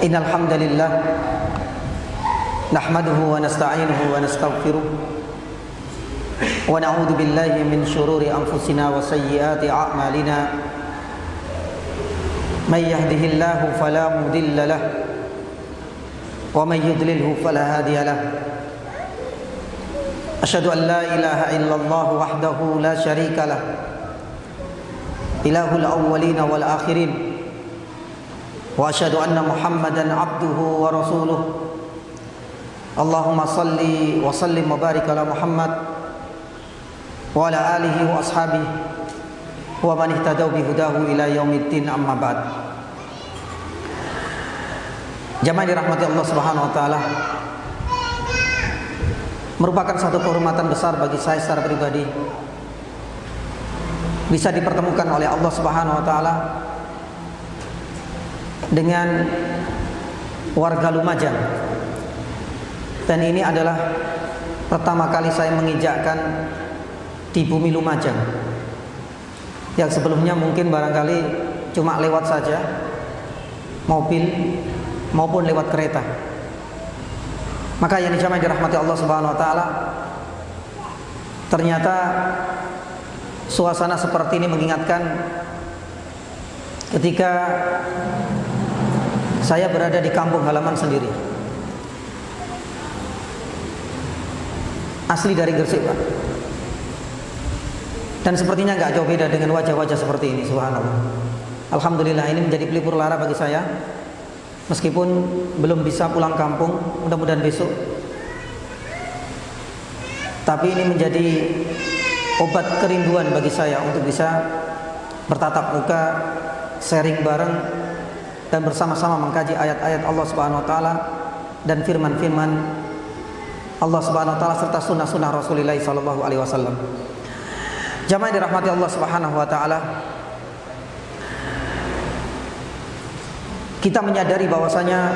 Innal hamdalillah nahmaduhu wa nasta'inuhu wa nastaghfiruh wa na'udzu billahi min shururi anfusina wa sayyiati a'malina. May yahdihillahu fala mudilla lahu wa may yudlilhu fala hadiya lahu. Asyhadu an la ilaha illallah wahdahu la syarika lah, ilahul awwalin wal akhirin. Wa asyhadu anna Muhammadan abduhu wa rasuluh. Allahumma salli wa sallim wa barik ala Muhammad wa ala alihi wa ashabihi wa man ihtadaw bi hudahu ila yaumiddin, amma ba'd. Jamaah dirahmati Allah Subhanahu wa taala, merupakan satu kehormatan besar bagi saya secara pribadi bisa dipertemukan oleh Allah Subhanahu wa taala dengan warga Lumajang. Dan ini adalah pertama kali saya menginjakkan di bumi Lumajang, yang sebelumnya mungkin barangkali cuma lewat saja, mobil maupun lewat kereta. Maka yang dijamaah dirahmati Allah Subhanahu wa taala, ternyata suasana seperti ini mengingatkan ketika saya berada di kampung halaman sendiri. Asli dari Gresik, Pak. Dan sepertinya nggak jauh beda dengan wajah-wajah seperti ini, subhanallah. Alhamdulillah, ini menjadi pelipur lara bagi saya. Meskipun belum bisa pulang kampung, mudah-mudahan besok. Tapi ini menjadi obat kerinduan bagi saya untuk bisa bertatap muka, sharing bareng, dan bersama-sama mengkaji ayat-ayat Allah Subhanahu wa taala dan firman-firman Allah Subhanahu wa taala serta sunnah-sunnah Rasulullah sallallahu alaihi wasallam. Jamaah dirahmati Allah Subhanahu wa taala, kita menyadari bahwasanya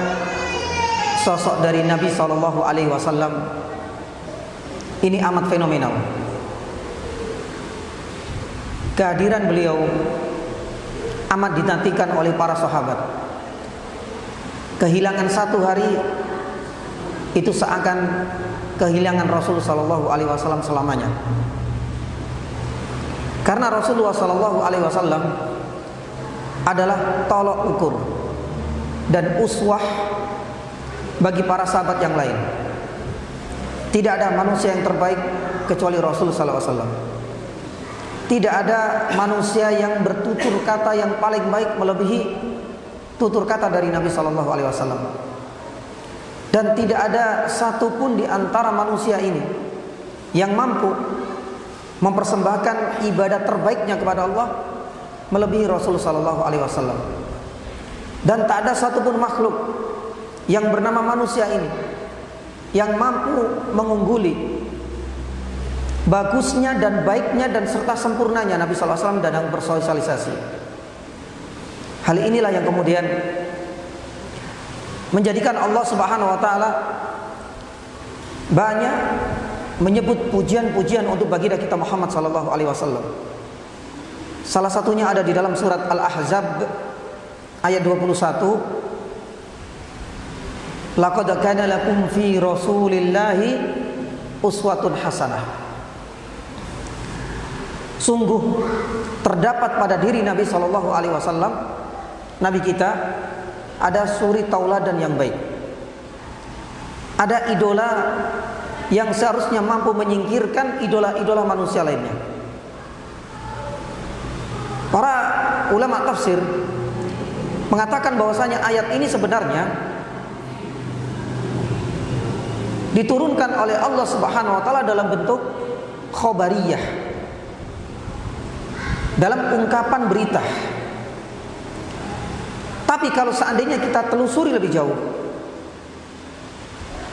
sosok dari Nabi sallallahu alaihi wasallam ini amat fenomenal. Kehadiran beliau amat dinantikan oleh para sahabat. Kehilangan satu hari itu seakan kehilangan Rasul sallallahu alaihi wasallam selamanya. Karena Rasulullah sallallahu alaihi wasallam adalah tolok ukur dan uswah bagi para sahabat yang lain. Tidak ada manusia yang terbaik kecuali Rasul sallallahu alaihi wasallam. Tidak ada manusia yang bertutur kata yang paling baik melebihi tutur kata dari Nabi sallallahu alaihi wasallam. Dan tidak ada satupun di antara manusia ini yang mampu mempersembahkan ibadah terbaiknya kepada Allah melebihi Rasul sallallahu alaihi wasallam. Dan tak ada satupun makhluk yang bernama manusia ini yang mampu mengungguli bagusnya dan baiknya dan serta sempurnanya Nabi sallallahu alaihi wasallam dalam bersosialisasi. Hal inilah yang kemudian menjadikan Allah Subhanahu wa taala banyak menyebut pujian-pujian untuk baginda kita Muhammad sallallahu alaihi wasallam. Salah satunya ada di dalam surat Al-Ahzab ayat 21. Laqad kana lakum fi Rasulillahi uswatun hasanah. Sungguh terdapat pada diri Nabi sallallahu alaihi wasallam, Nabi kita, ada suri tauladan yang baik. Ada idola yang seharusnya mampu menyingkirkan idola-idola manusia lainnya. Para ulama tafsir mengatakan bahwasanya ayat ini sebenarnya diturunkan oleh Allah Subhanahu wa taala dalam bentuk khobariyah, dalam ungkapan berita. Tapi kalau seandainya kita telusuri lebih jauh,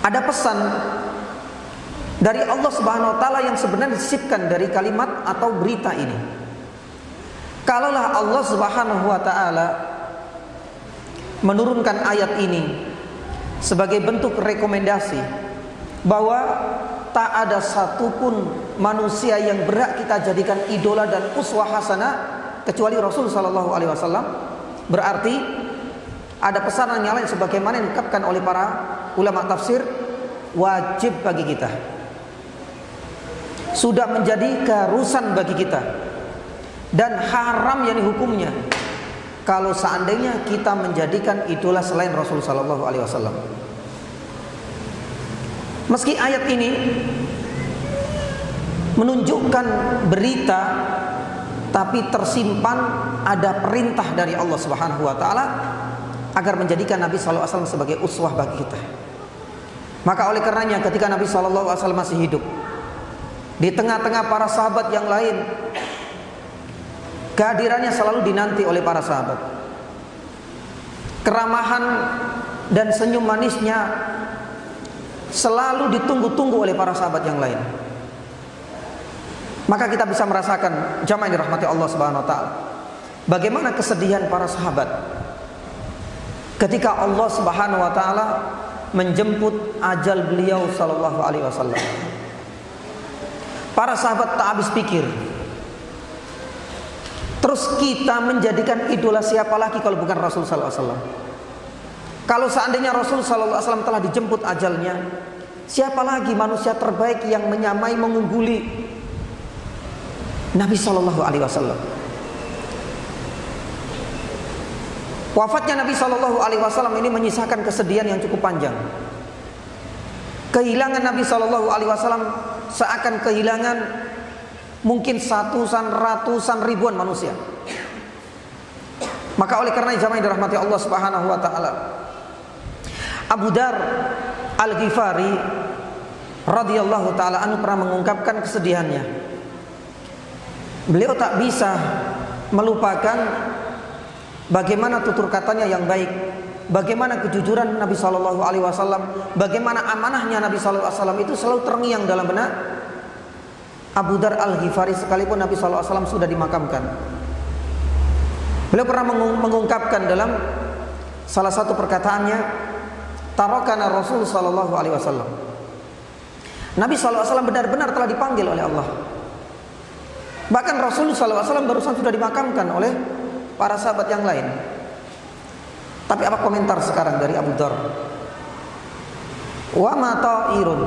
ada pesan dari Allah Subhanahu wa taala yang sebenarnya disisipkan dari kalimat atau berita ini. Kalaulah Allah Subhanahu wa taala menurunkan ayat ini sebagai bentuk rekomendasi bahwa tak ada satupun manusia yang berhak kita jadikan idola dan uswah hasanah kecuali Rasul sallallahu alaihi wasallam, berarti Ada pesanan yang lain sebagaimana yang dikatakan oleh para ulama tafsir, wajib bagi kita, sudah menjadi keharusan bagi kita, dan haram yang dihukumnya kalau seandainya kita menjadikan idola selain Rasul sallallahu alaihi wasallam. Meski ayat ini menunjukkan berita, tapi tersimpan ada perintah dari Allah Subhanahu wa taala agar menjadikan Nabi sallallahu alaihi wasallam sebagai uswah bagi kita. Maka oleh karenanya ketika Nabi sallallahu alaihi wasallam masih hidup, di tengah-tengah para sahabat yang lain, kehadirannya selalu dinanti oleh para sahabat. Keramahan dan senyum manisnya selalu ditunggu-tunggu oleh para sahabat yang lain. Maka kita bisa merasakan, jamaah yang dirahmati Allah Subhanahu wa taala, bagaimana kesedihan para sahabat ketika Allah Subhanahu wa taala menjemput ajal beliau sallallahu alaihi wasallam. Para sahabat tak habis pikir, terus kita menjadikan idola siapa lagi kalau bukan Rasul sallallahu alaihi wasallam? Kalau seandainya Rasul sallallahu alaihi wasallam telah dijemput ajalnya, siapa lagi manusia terbaik yang menyamai, mengungguli Nabi sallallahu alaihi wasallam? Wafatnya Nabi sallallahu alaihi wasallam ini menyisakan kesedihan yang cukup panjang. Kehilangan Nabi sallallahu alaihi wasallam seakan kehilangan mungkin ratusan ribuan manusia. Maka oleh karena jamaah yang dirahmati Allah Subhanahu wa taala, Abu Dar Al-Ghifari radhiyallahu taala anhu pernah mengungkapkan kesedihannya. Beliau tak bisa melupakan bagaimana tutur katanya yang baik, bagaimana kejujuran Nabi sallallahu alaihi wasallam, bagaimana amanahnya Nabi sallallahu alaihi wasallam itu selalu terngiang dalam benak Abu Dar Al-Ghifari sekalipun Nabi sallallahu alaihi wasallam sudah dimakamkan. Beliau pernah mengungkapkan dalam salah satu perkataannya, tarakana Rasul sallallahu alaihi wasallam. Nabi sallallahu alaihi wasallam benar-benar telah dipanggil oleh Allah. Bahkan Rasul sallallahu alaihi wasallam barusan sudah dimakamkan oleh para sahabat yang lain. Tapi apa komentar sekarang dari Abu Dar? Wa ma ta'irun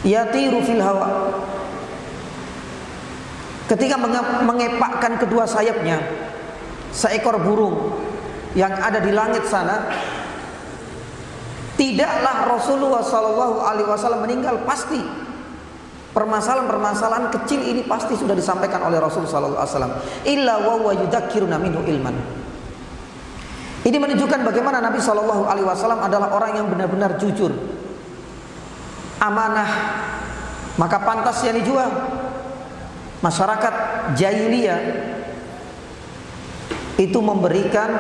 yatiru fil hawa. Ketika mengepakkan kedua sayapnya, seekor burung yang ada di langit sana, tidaklah Rasulullah sallallahu alaihi wasallam meninggal, pasti permasalahan-permasalahan kecil ini pasti sudah disampaikan oleh Rasul sallallahu alaihi wasallam. Illa wa huwa yudzakiruna minhu ilman. Ini menunjukkan bagaimana Nabi sallallahu alaihi wasallam adalah orang yang benar-benar jujur, amanah. Maka pantasnya dijual. Masyarakat jahiliyah itu memberikan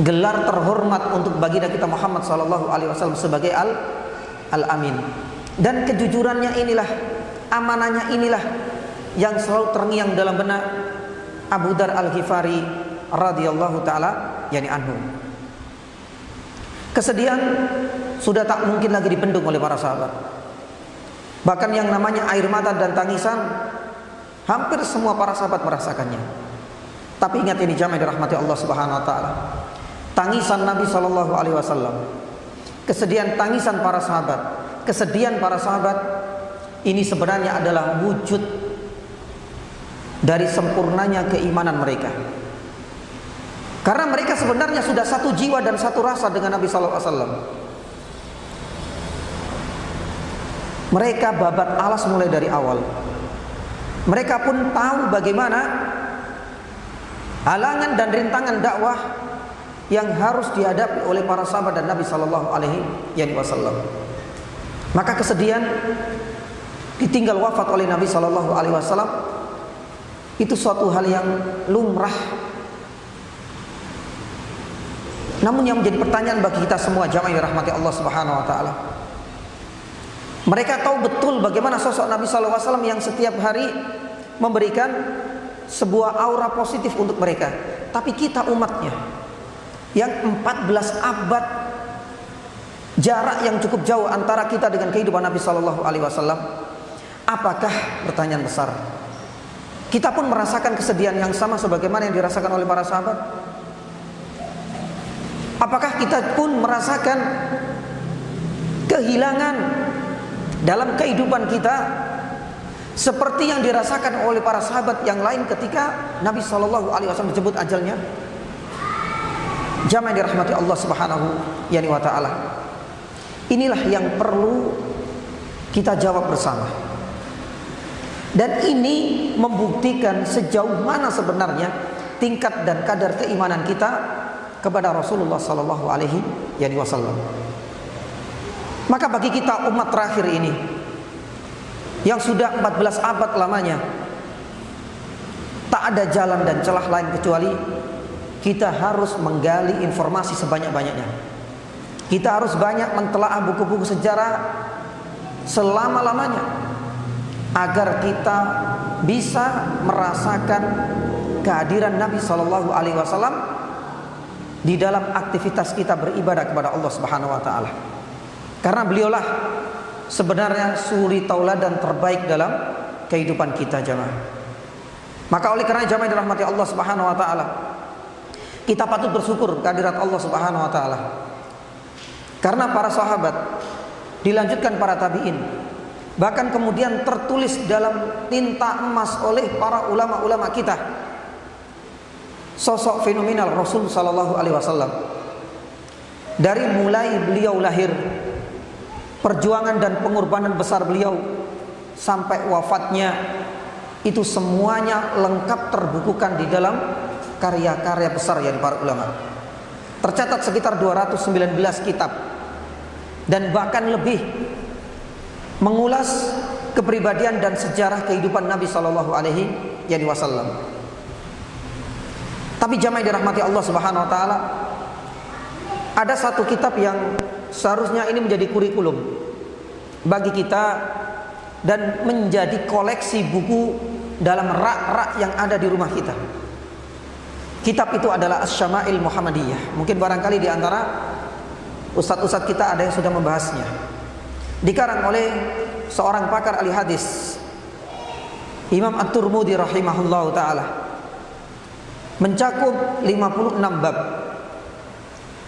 gelar terhormat untuk baginda kita Muhammad sallallahu alaihi wasallam sebagai Al-Amin. Dan kejujurannya inilah, amanahnya inilah yang selalu terngiang dalam benak Abu Dar Al-Ghifari radhiyallahu taala yani anhu. Kesedihan sudah tak mungkin lagi dipendung oleh para sahabat. Bahkan yang namanya air mata dan tangisan, hampir semua para sahabat merasakannya. Tapi ingat ini jamaah dirahmati Allah Subhanahu wa taala. Tangisan Nabi sallallahu alaihi wasallam, kesedihan tangisan para sahabat, kesedihan para sahabat ini sebenarnya adalah wujud dari sempurnanya keimanan mereka. Karena mereka sebenarnya sudah satu jiwa dan satu rasa dengan Nabi sallallahu alaihi wasallam. Mereka babat alas mulai dari awal. Mereka pun tahu bagaimana halangan dan rintangan dakwah yang harus dihadapi oleh para sahabat dan Nabi sallallahu alaihi wasallam. Maka kesedihan ditinggal wafat oleh Nabi sallallahu alaihi wasallam itu suatu hal yang lumrah. Namun yang menjadi pertanyaan bagi kita semua jamaah yang dirahmati Allah Subhanahu wa taala, mereka tahu betul bagaimana sosok Nabi sallallahu alaihi wasallam yang setiap hari memberikan sebuah aura positif untuk mereka. Tapi kita umatnya yang 14 abad jarak yang cukup jauh antara kita dengan kehidupan Nabi sallallahu alaihi wasallam, apakah, pertanyaan besar, kita pun merasakan kesedihan yang sama sebagaimana yang dirasakan oleh para sahabat? Apakah kita pun merasakan kehilangan dalam kehidupan kita seperti yang dirasakan oleh para sahabat yang lain ketika Nabi SAW disebut ajalnya? Jamaah yang dirahmati Allah Subhanahu wa ta'ala, inilah yang perlu kita jawab bersama. Dan ini membuktikan sejauh mana sebenarnya tingkat dan kadar keimanan kita kepada Rasulullah SAW. Maka bagi kita umat terakhir ini yang sudah 14 abad lamanya, tak ada jalan dan celah lain kecuali kita harus menggali informasi sebanyak-banyaknya. Kita harus banyak mentelaah buku-buku sejarah selama-lamanya agar kita bisa merasakan kehadiran Nabi SAW di dalam aktivitas kita beribadah kepada Allah Subhanahu wa taala. Karena beliaulah sebenarnya suri tauladan terbaik dalam kehidupan kita, jamaah. Maka oleh karena jamaah dirahmati Allah Subhanahu wa taala, kita patut bersyukur kehadirat Allah Subhanahu wa taala. Karena para sahabat, dilanjutkan para tabi'in, bahkan kemudian tertulis dalam tinta emas oleh para ulama-ulama kita, sosok fenomenal Rasul sallallahu alaihi wasallam. Dari mulai beliau lahir, perjuangan dan pengorbanan besar beliau sampai wafatnya, itu semuanya lengkap terbukukan di dalam karya-karya besar dari para ulama. Tercatat sekitar 219 kitab dan bahkan lebih mengulas kepribadian dan sejarah kehidupan Nabi sallallahu alaihi wasallam. Tapi jamaah dirahmati Allah Subhanahu wa taala, ada satu kitab yang seharusnya ini menjadi kurikulum bagi kita dan menjadi koleksi buku dalam rak-rak yang ada di rumah kita. Kitab itu adalah Asy-Syama'il Muhammadiyah. Mungkin barangkali di antara ustadz-ustadz kita ada yang sudah membahasnya. Dikarang oleh seorang pakar ahli hadis, Imam At-Tirmidzi rahimahullahu taala. Mencakup 56 bab.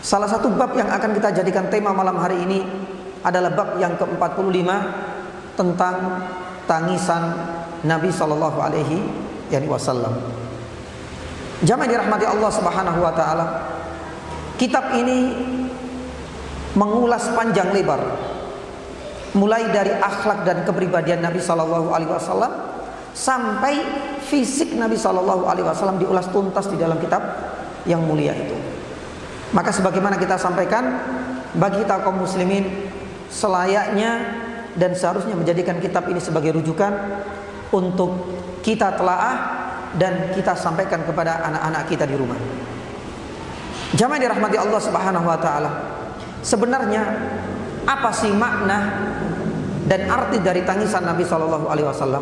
Salah satu bab yang akan kita jadikan tema malam hari ini adalah bab yang ke-45 tentang tangisan Nabi sallallahu alaihi wasallam. Jamaah dirahmati Allah Subhanahu wa taala, kitab ini mengulas panjang lebar mulai dari akhlak dan kepribadian Nabi sallallahu alaihi wasallam sampai fisik Nabi sallallahu alaihi wasallam diulas tuntas di dalam kitab yang mulia itu. Maka sebagaimana kita sampaikan, bagi kita kaum muslimin selayaknya dan seharusnya menjadikan kitab ini sebagai rujukan untuk kita telaah dan kita sampaikan kepada anak-anak kita di rumah. Jamaah dirahmati Allah Subhanahu wa taala, sebenarnya apa sih makna dan arti dari tangisan Nabi sallallahu alaihi wasallam?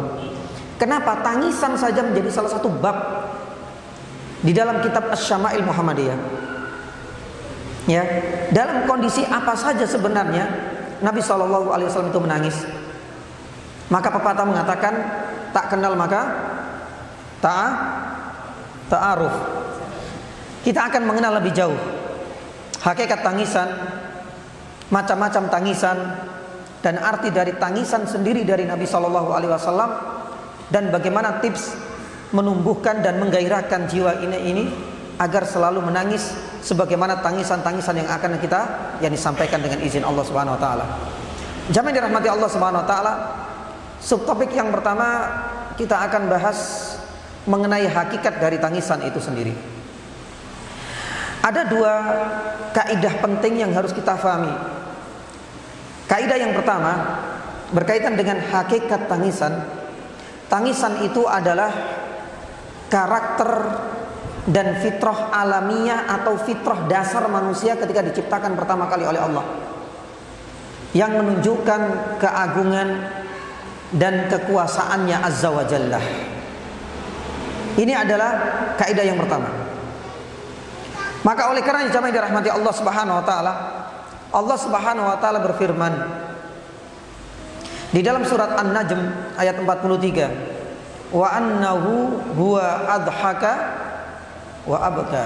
Kenapa tangisan saja menjadi salah satu bab di dalam kitab Asy-Syama'il Muhammadiyah? Ya, dalam kondisi apa saja sebenarnya Nabi sallallahu alaihi wasallam itu menangis? Maka pepatah mengatakan, tak kenal maka ta'aruf. Kita akan mengenal lebih jauh hakikat tangisan, macam-macam tangisan, dan arti dari tangisan sendiri dari Nabi sallallahu alaihi wasallam, dan bagaimana tips menumbuhkan dan menggairahkan jiwa ini agar selalu menangis sebagaimana tangisan-tangisan yang akan kita disampaikan dengan izin Allah Subhanahu wa taala. Jamaah dirahmati Allah Subhanahu wa taala, subtopik yang pertama kita akan bahas mengenai hakikat dari tangisan itu sendiri. Ada dua kaidah penting yang harus kita fahami. Kaidah yang pertama berkaitan dengan hakikat tangisan. Tangisan itu adalah karakter dan fitrah alamiah atau fitrah dasar manusia ketika diciptakan pertama kali oleh Allah, yang menunjukkan keagungan dan kekuasaannya Azza wa Jalla. Ini adalah kaidah yang pertama. Maka oleh karena jamaah dirahmati Allah Subhanahu wa taala, Allah Subhanahu wa taala berfirman di dalam surat An-Najm ayat 43, wa annahu huwa adhaka wa abka.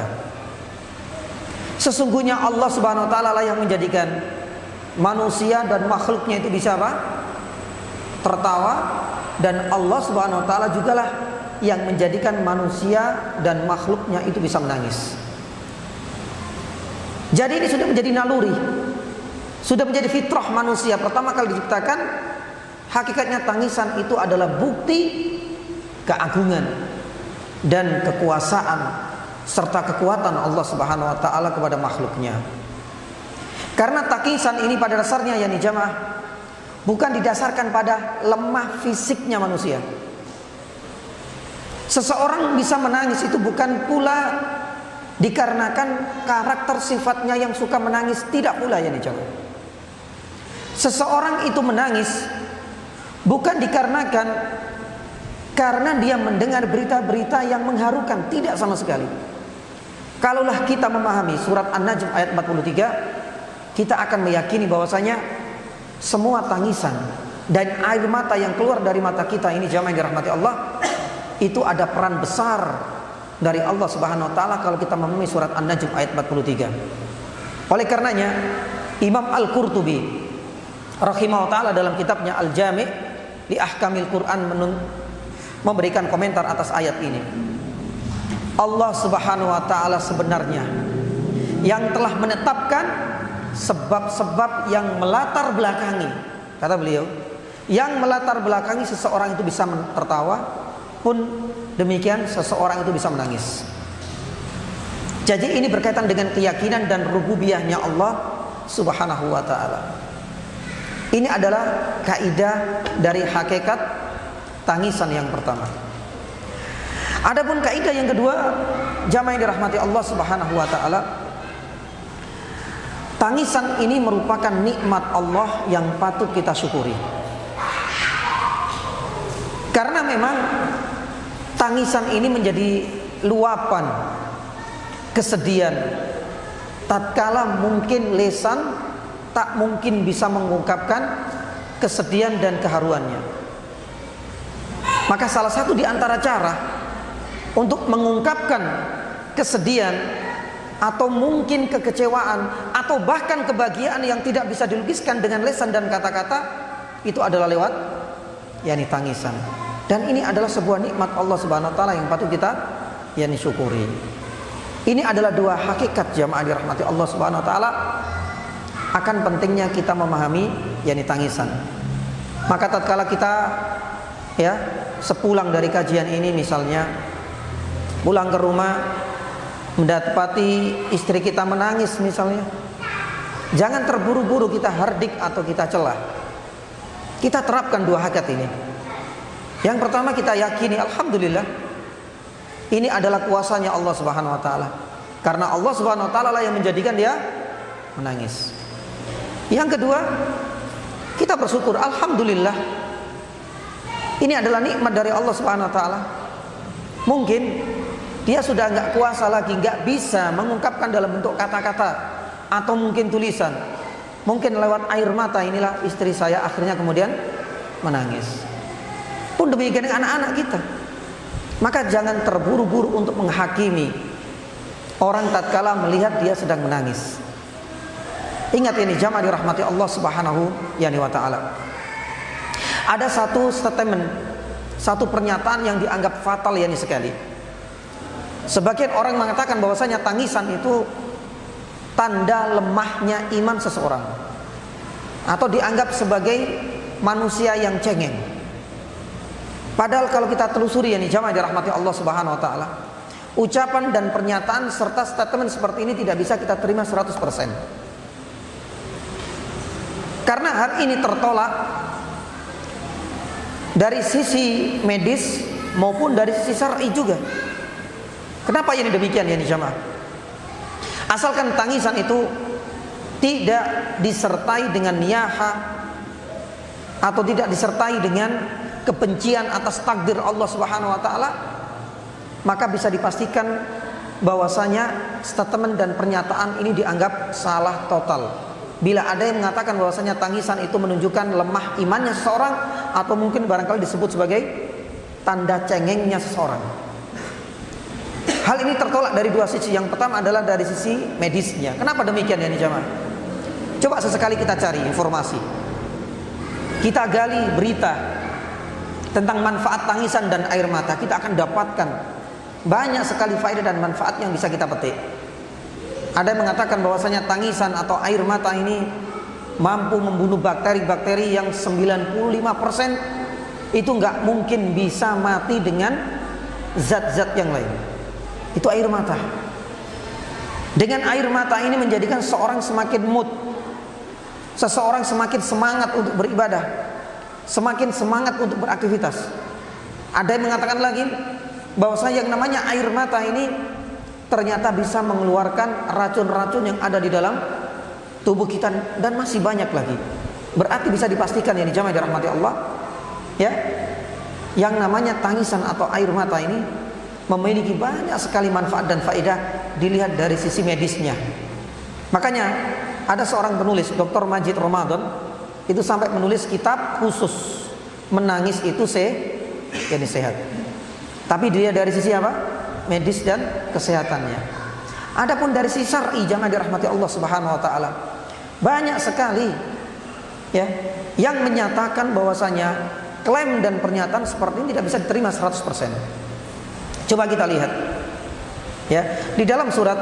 Sesungguhnya Allah Subhanahu wa taala lah yang menjadikan manusia dan makhluknya itu bisa apa? Tertawa, dan Allah Subhanahu wa taala jugalah yang menjadikan manusia dan makhluknya itu bisa menangis. Jadi ini sudah menjadi naluri, sudah menjadi fitrah manusia. Pertama kali diciptakan, hakikatnya tangisan itu adalah bukti keagungan dan kekuasaan serta kekuatan Allah Subhanahu wa taala kepada makhluknya. Karena tangisan ini pada dasarnya ya jamaah, bukan didasarkan pada lemah fisiknya manusia. Seseorang bisa menangis itu bukan pula dikarenakan karakter sifatnya yang suka menangis, tidak pula ya jamaah. Seseorang itu menangis bukan dikarenakan karena dia mendengar berita-berita yang mengharukan, tidak sama sekali. Kalaulah kita memahami surat An-Najm ayat 43, kita akan meyakini bahwasanya semua tangisan dan air mata yang keluar dari mata kita ini jamaah yang dirahmati Allah, itu ada peran besar dari Allah Subhanahu wa taala kalau kita memahami surat An-Najm ayat 43. Oleh karenanya Imam Al-Qurtubi rahimahullah taala dalam kitabnya Al-Jami' li Ahkamil Quran memberikan komentar atas ayat ini. Allah Subhanahu wa taala sebenarnya yang telah menetapkan sebab-sebab yang melatar belakangi, kata beliau, yang melatar belakangi seseorang itu bisa tertawa, pun demikian seseorang itu bisa menangis. Jadi ini berkaitan dengan keyakinan dan rububiyahnya Allah Subhanahu wa taala. Ini adalah kaidah dari hakikat tangisan yang pertama. Adapun kaidah yang kedua, jamaah yang dirahmati Allah Subhanahu wa taala, tangisan ini merupakan nikmat Allah yang patut kita syukuri. Karena memang tangisan ini menjadi luapan kesedihan tatkala mungkin lisan tak mungkin bisa mengungkapkan kesedihan dan keharuannya. Maka salah satu di antara cara untuk mengungkapkan kesedihan atau mungkin kekecewaan atau bahkan kebahagiaan yang tidak bisa dilukiskan dengan lisan dan kata-kata, itu adalah lewat yakni tangisan. Dan ini adalah sebuah nikmat Allah Subhanahu wa taala yang patut kita yakni syukuri. Ini adalah dua hakikat jamaah dirahmati Allah Subhanahu wa taala akan pentingnya kita memahami yakni tangisan. Maka tatkala kita ya sepulang dari kajian ini misalnya pulang ke rumah mendapati istri kita menangis misalnya, jangan terburu-buru kita hardik atau kita celah. Kita terapkan dua hakikat ini. Yang pertama, kita yakini alhamdulillah ini adalah kuasanya Allah Subhanahu wa taala. Karena Allah Subhanahu wa taala lah yang menjadikan dia menangis. Yang kedua, kita bersyukur alhamdulillah ini adalah nikmat dari Allah Subhanahu wa taala. Mungkin dia sudah nggak kuasa lagi, nggak bisa mengungkapkan dalam bentuk kata-kata atau mungkin tulisan. Mungkin lewat air mata inilah istri saya akhirnya kemudian menangis. Pun demikian dengan anak-anak kita. Maka jangan terburu-buru untuk menghakimi orang tatkala melihat dia sedang menangis. Ingat ini jamaah dirahmati Allah Subhanahu wa taala. Ada satu statement, satu pernyataan yang dianggap fatal yakni sekali. Sebagian orang mengatakan bahwasanya tangisan itu tanda lemahnya iman seseorang, atau dianggap sebagai manusia yang cengeng. Padahal kalau kita telusuri yakni jamaah dirahmati Allah Subhanahu wa taala, ucapan dan pernyataan serta statement seperti ini tidak bisa kita terima 100%. Karena hal ini tertolak dari sisi medis maupun dari sisi syar'i juga. Kenapa ini demikian ya jamaah? Asalkan tangisan itu tidak disertai dengan niyaha atau tidak disertai dengan kebencian atas takdir Allah Subhanahu wa taala, maka bisa dipastikan bahwasanya statement dan pernyataan ini dianggap salah total. Bila ada yang mengatakan bahwasanya tangisan itu menunjukkan lemah imannya seseorang, atau mungkin barangkali disebut sebagai tanda cengengnya seseorang. Hal ini tertolak dari dua sisi. Yang pertama adalah dari sisi medisnya. Kenapa demikian ya jamaah? Coba sesekali kita cari informasi, kita gali berita tentang manfaat tangisan dan air mata. Kita akan dapatkan banyak sekali faedah dan manfaat yang bisa kita petik. Ada yang mengatakan bahwasanya tangisan atau air mata ini mampu membunuh bakteri-bakteri yang 95% itu nggak mungkin bisa mati dengan zat-zat yang lain. Itu air mata. Dengan air mata ini menjadikan seorang semakin mood, seseorang semakin semangat untuk beribadah, semakin semangat untuk beraktivitas. Ada yang mengatakan lagi bahwasanya yang namanya air mata ini ternyata bisa mengeluarkan racun-racun yang ada di dalam tubuh kita, dan masih banyak lagi. Berarti bisa dipastikan ya jamaah dirahmati Allah, ya, yang namanya tangisan atau air mata ini memiliki banyak sekali manfaat dan faedah dilihat dari sisi medisnya. Makanya ada seorang penulis, Dr. Majid Ramadan, itu sampai menulis kitab khusus menangis itu sehat. Tapi dia dari sisi apa? Medis dan kesehatannya. Adapun dari sisi syar'i, jangan dirahmati Allah Subhanahu wa taala, banyak sekali ya yang menyatakan bahwasanya klaim dan pernyataan seperti ini tidak bisa diterima 100%. Coba kita lihat ya, di dalam surat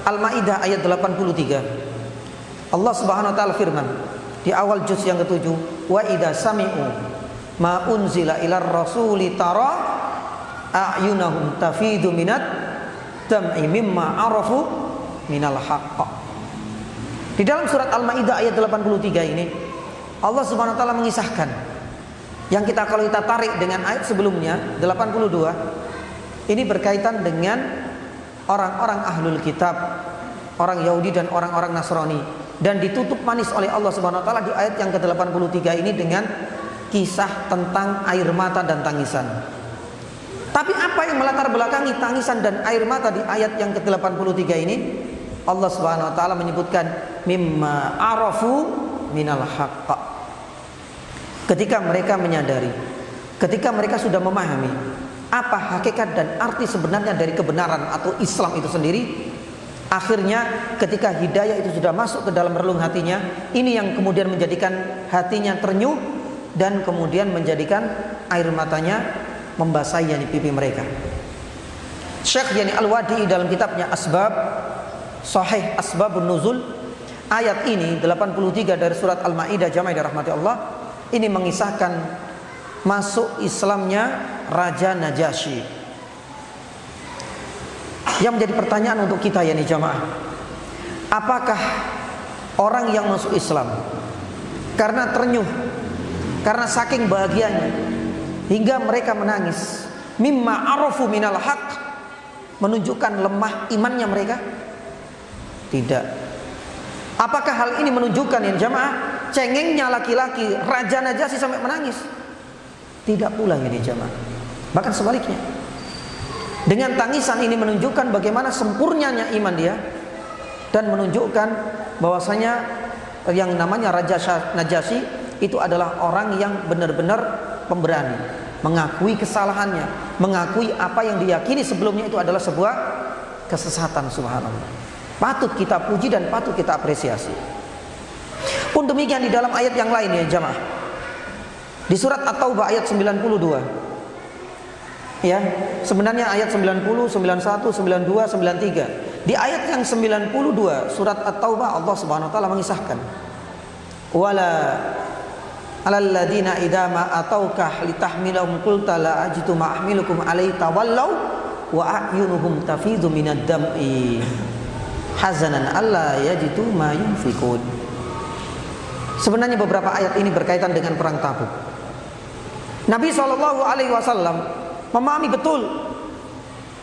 Al-Maidah ayat 83, Allah Subhanahu wa taala firman di awal juz yang ke-7, wa idza sami'u ma unzila ilar rasuli tara a'yunahum tafidu minat dam'i mimma arafu minal haqq. Di dalam surat Al-Maidah ayat 83 ini Allah Subhanahu wa taala mengisahkan yang kalau kita tarik dengan ayat sebelumnya 82, ini berkaitan dengan orang-orang ahlul kitab, orang Yahudi dan orang-orang Nasrani, dan ditutup manis oleh Allah Subhanahu wa taala di ayat yang ke-83 ini dengan kisah tentang air mata dan tangisan. Tapi apa yang melatar belakangi tangisan dan air mata di ayat yang ke-83 ini? Allah Subhanahu wa taala menyebutkan mimma arafu minal haqq. Ketika mereka menyadari, ketika mereka sudah memahami apa hakikat dan arti sebenarnya dari kebenaran atau Islam itu sendiri, akhirnya ketika hidayah itu sudah masuk ke dalam relung hatinya, ini yang kemudian menjadikan hatinya ternyuh dan kemudian menjadikan air matanya membasahi pipi mereka. Syekh Yani Al-Wadi dalam kitabnya Sahih Asbabun Nuzul, ayat ini 83 dari surat Al-Maidah, jamaah dirahmati Allah, ini mengisahkan masuk Islamnya Raja Najasyi. Yang menjadi pertanyaan untuk kita ya nih jamaah, apakah orang yang masuk Islam karena ternyuh, karena saking bahagianya hingga mereka menangis, mimma arafu minal haq, menunjukkan lemah imannya mereka? Tidak. Apakah hal ini menunjukkan ya jamaah cengengnya laki-laki Raja Najasyi sampai menangis? Tidak pula ini jamaah. Bahkan sebaliknya, dengan tangisan ini menunjukkan bagaimana sempurnanya iman dia, dan menunjukkan bahwasanya yang namanya Raja Najasyi itu adalah orang yang benar-benar pemberani, mengakui kesalahannya, mengakui apa yang diyakini sebelumnya itu adalah sebuah kesesatan. Subhanallah, patut kita puji dan patut kita apresiasi. Pun demikian di dalam ayat yang lain ya jamaah, di surat At-Taubah ayat 92. Ya, sebenarnya ayat 90, 91, 92, 93. Di ayat yang 92 surat At-Taubah Allah Subhanahu wa taala mengisahkan, wala alal ladina idza ma atauka litahmilahum qulta la ajidu ma ahmilukum alaihi tawallaw wa a'yunuhum tafidu minad dam'i hazanan alla yajidu ma yunfikun. Sebenarnya beberapa ayat ini berkaitan dengan perang Tabuk. Nabi SAW memahami betul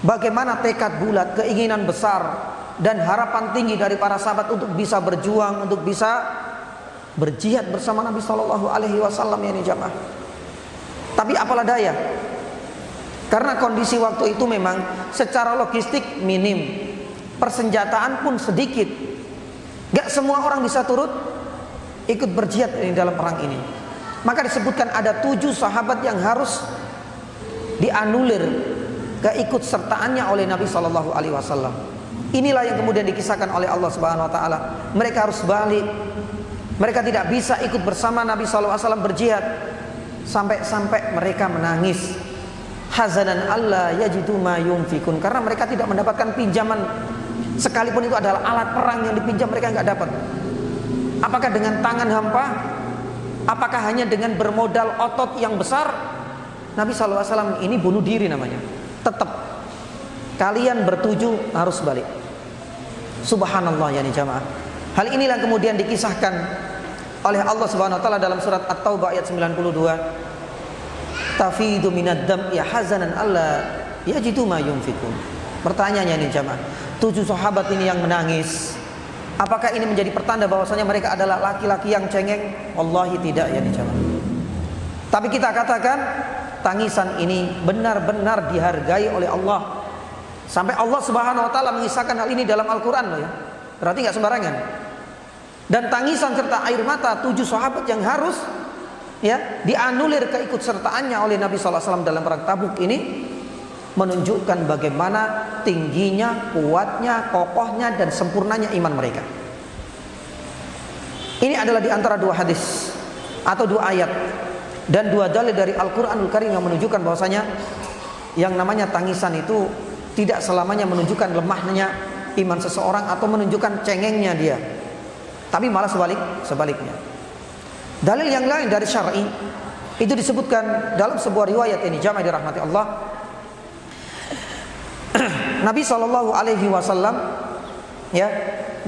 bagaimana tekad bulat, keinginan besar dan harapan tinggi dari para sahabat untuk bisa berjuang, untuk bisa berjihad bersama Nabi SAW ya ini jamaah. Tapi apalah daya, karena kondisi waktu itu memang secara logistik minim, persenjataan pun sedikit, gak semua orang bisa turut ikut berjihad di dalam perang ini. Maka disebutkan ada 7 sahabat yang harus dianulir keikutsertaannya oleh Nabi Shallallahu Alaihi Wasallam. Inilah yang kemudian dikisahkan oleh Allah Subhanahu Wa Taala. Mereka harus balik. Mereka tidak bisa ikut bersama Nabi Shallallahu Alaihi Wasallam berjihad sampai mereka menangis. Hazanan Allah yajidu ma yunfikun, karena mereka tidak mendapatkan pinjaman, sekalipun itu adalah alat perang yang dipinjam mereka nggak dapat. Apakah dengan tangan hampa? Apakah hanya dengan bermodal otot yang besar? Nabi SAW ini bunuh diri namanya. Tetap kalian bertuju harus balik. Subhanallah ya jamaah. Hal inilah kemudian dikisahkan oleh Allah Subhanahu wa taala dalam surat At-Taubah ayat 92. Tafidu minad dam'i hazanan alla yajidu ma yunfikun. Pertanyaannya nih jamaah, 7 sahabat ini yang menangis, apakah ini menjadi pertanda bahwasanya mereka adalah laki-laki yang cengeng? Wallahi tidak ya nih jamaah. Tapi kita katakan tangisan ini benar-benar dihargai oleh Allah. Sampai Allah Subhanahu wa taala mengisahkan hal ini dalam Al-Qur'an loh ya. Berarti enggak sembarangan. Dan tangisan serta air mata 7 sahabat yang harus ya dianulir keikutsertaannya oleh Nabi sallallahu alaihi wasallam dalam perang Tabuk ini menunjukkan bagaimana tingginya, kuatnya, kokohnya dan sempurnanya iman mereka. Ini adalah di antara 2 hadis atau 2 ayat dan 2 dalil dari Al-Qur'anul Karim yang menunjukkan bahwasanya yang namanya tangisan itu tidak selamanya menunjukkan lemahnya iman seseorang atau menunjukkan cengengnya dia, tapi malah sebaliknya. Dalil yang lain dari syar'i itu disebutkan dalam sebuah riwayat ini jamaah dirahmati Allah. Nabi Shallallahu Alaihi Wasallam ya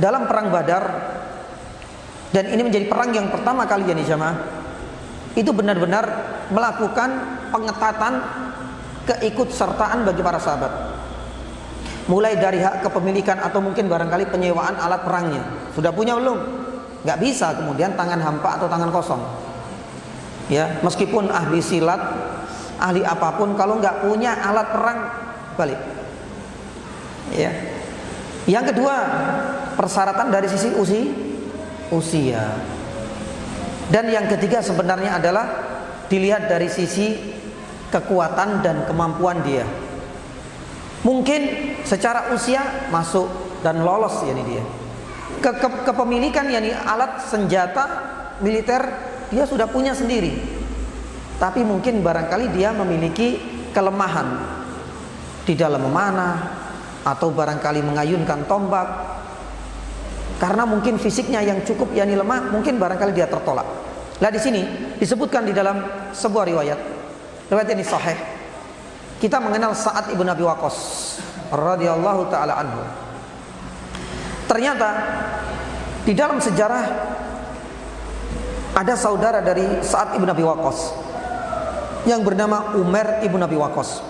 dalam perang Badar, dan ini menjadi perang yang pertama kali ya jamaah, itu benar-benar melakukan pengetatan keikutsertaan bagi para sahabat. Mulai dari hak kepemilikan atau mungkin barangkali penyewaan alat perangnya. Sudah punya belum? Nggak bisa kemudian tangan hampa atau tangan kosong. Ya, meskipun ahli silat, ahli apapun, kalau nggak punya alat perang balik. Ya. Yang kedua, persyaratan dari sisi usia. Dan yang ketiga sebenarnya adalah dilihat dari sisi kekuatan dan kemampuan dia. Mungkin secara usia masuk dan lolos ya dia. Kepemilikan yakni alat senjata militer dia sudah punya sendiri, tapi mungkin barangkali dia memiliki kelemahan di dalam memanah atau barangkali mengayunkan tombak, karena mungkin fisiknya yang cukup yakni lemah, mungkin barangkali dia tertolak. Nah di sini disebutkan di dalam sebuah riwayat ini sahih, kita mengenal Sa'ad ibn Abi Waqqas radhiyallahu taala anhu. Ternyata di dalam sejarah ada saudara dari Sa'ad ibn Abi Waqqas yang bernama Umar ibn Abi Waqqas.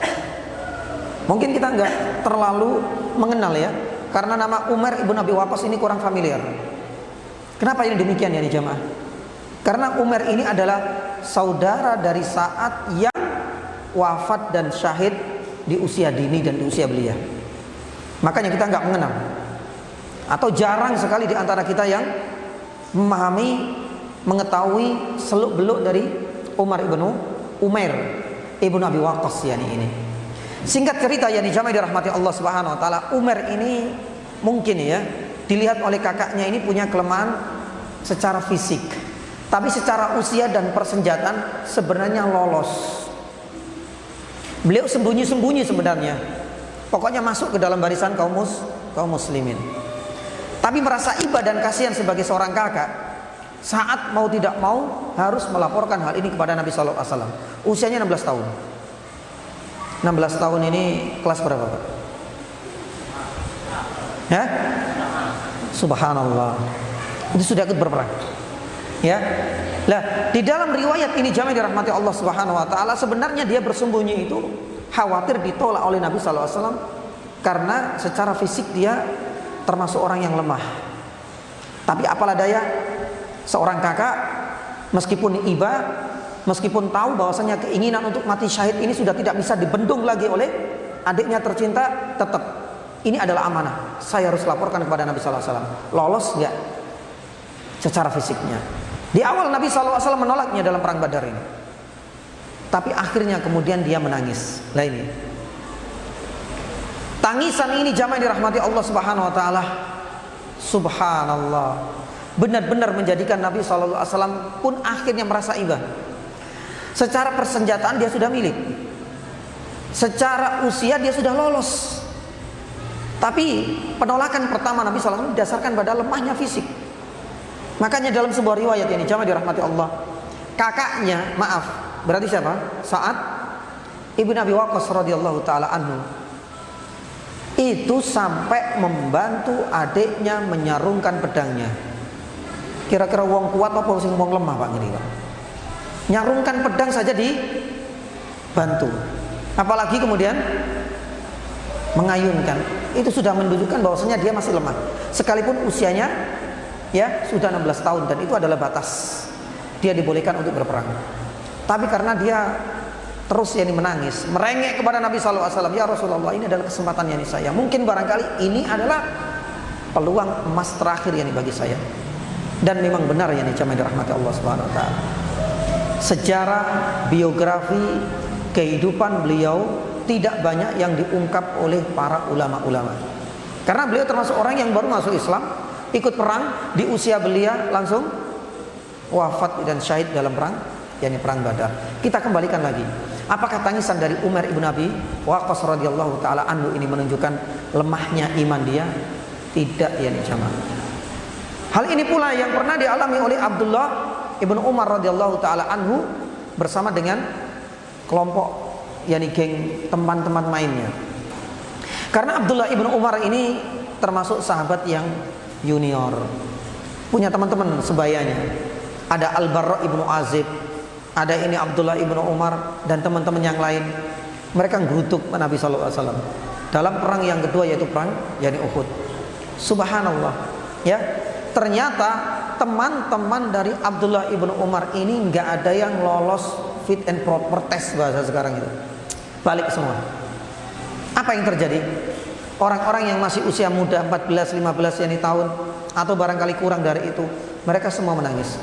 Mungkin kita enggak terlalu mengenal ya, karena nama Umar ibn Abi Waqqas ini kurang familiar. Kenapa ini demikian ya nih jamaah? Karena Umar ini adalah saudara dari Sa'ad yang wafat dan syahid di usia dini dan di usia belia. Makanya kita enggak mengenal, atau jarang sekali di antara kita yang memahami, mengetahui seluk-beluk dari Umar ibnu Abi Waqqas ini. Singkat cerita ya jamaah dirahmati Allah Subhanahu wa taala, Umar ini mungkin ya dilihat oleh kakaknya ini punya kelemahan secara fisik, tapi secara usia dan persenjataan sebenarnya lolos. Beliau sembunyi-sembunyi sebenarnya, pokoknya masuk ke dalam barisan kaum muslimin. Tapi merasa iba dan kasihan sebagai seorang kakak, saat mau tidak mau harus melaporkan hal ini kepada Nabi Sallallahu Alaihi Wasallam. Usianya 16 tahun. 16 tahun ini kelas berapa Pak? Ya? Subhanallah. Itu sudah ikut berperang. Ya. Lah, di dalam riwayat ini jamaah dirahmati Allah Subhanahu wa taala, sebenarnya dia bersembunyi itu khawatir ditolak oleh Nabi sallallahu alaihi wasallam karena secara fisik dia termasuk orang yang lemah. Tapi apalah daya, seorang kakak meskipun iba, meskipun tahu bahwasanya keinginan untuk mati syahid ini sudah tidak bisa dibendung lagi oleh adiknya tercinta, tetap ini adalah amanah. Saya harus laporkan kepada Nabi sallallahu alaihi wasallam. Lolos enggak secara fisiknya? Di awal Nabi sallallahu alaihi wasallam menolaknya dalam perang Badar ini. Tapi akhirnya kemudian dia menangis. Lah ini. Tangisan ini jamaah dirahmati Allah Subhanahu wa taala, subhanallah, benar-benar menjadikan Nabi SAW pun akhirnya merasa iba. Secara persenjataan dia sudah milik, secara usia dia sudah lolos. Tapi penolakan pertama Nabi SAW didasarkan pada lemahnya fisik. Makanya dalam sebuah riwayat ini jamaah dirahmati Allah, kakaknya, maaf, berarti siapa? Sa'ad ibn Abi Waqqas radhiyallahu taala anhu, itu sampai membantu adiknya menyarungkan pedangnya. Kira-kira wong kuat apa sing wong lemah Pak ngene Pak? Nyarungkan pedang saja dibantu. Apalagi kemudian mengayunkan. Itu sudah menunjukkan bahwasanya dia masih lemah. Sekalipun usianya ya sudah 16 tahun dan itu adalah batas. Dia dibolehkan untuk berperang. Tapi karena dia terus menangis, merengek kepada Nabi SAW, ya Rasulullah, ini adalah kesempatan saya. Mungkin barangkali ini adalah peluang emas terakhir bagi saya. Dan memang benar jamaah dirahmati Allah Subhanahu wa taala. Sejarah biografi kehidupan beliau tidak banyak yang diungkap oleh para ulama-ulama. Karena beliau termasuk orang yang baru masuk Islam, ikut perang, di usia belia langsung wafat dan syahid dalam perang perang Badar. Kita kembalikan lagi. Apakah tangisan dari Umar ibn Abi Waqqas radhiyallahu taala anhu ini menunjukkan lemahnya iman dia? Tidak jamaah. Hal ini pula yang pernah dialami oleh Abdullah ibn Umar radhiyallahu taala anhu bersama dengan kelompok geng teman-teman mainnya. Karena Abdullah ibn Umar ini termasuk sahabat yang junior, punya teman-teman sebayanya. Ada Al-Barra ibnu Azib, ada ini Abdullah ibnu Umar dan teman-teman yang lain. Mereka gerutuk Nabi SAW dalam perang yang kedua, yaitu perang Uhud. Subhanallah, ya, ternyata teman-teman dari Abdullah ibnu Umar ini nggak ada yang lolos fit and proper test bahasa sekarang itu, balik semua. Apa yang terjadi? Orang-orang yang masih usia muda 14-15 tahun atau barangkali kurang dari itu, mereka semua menangis.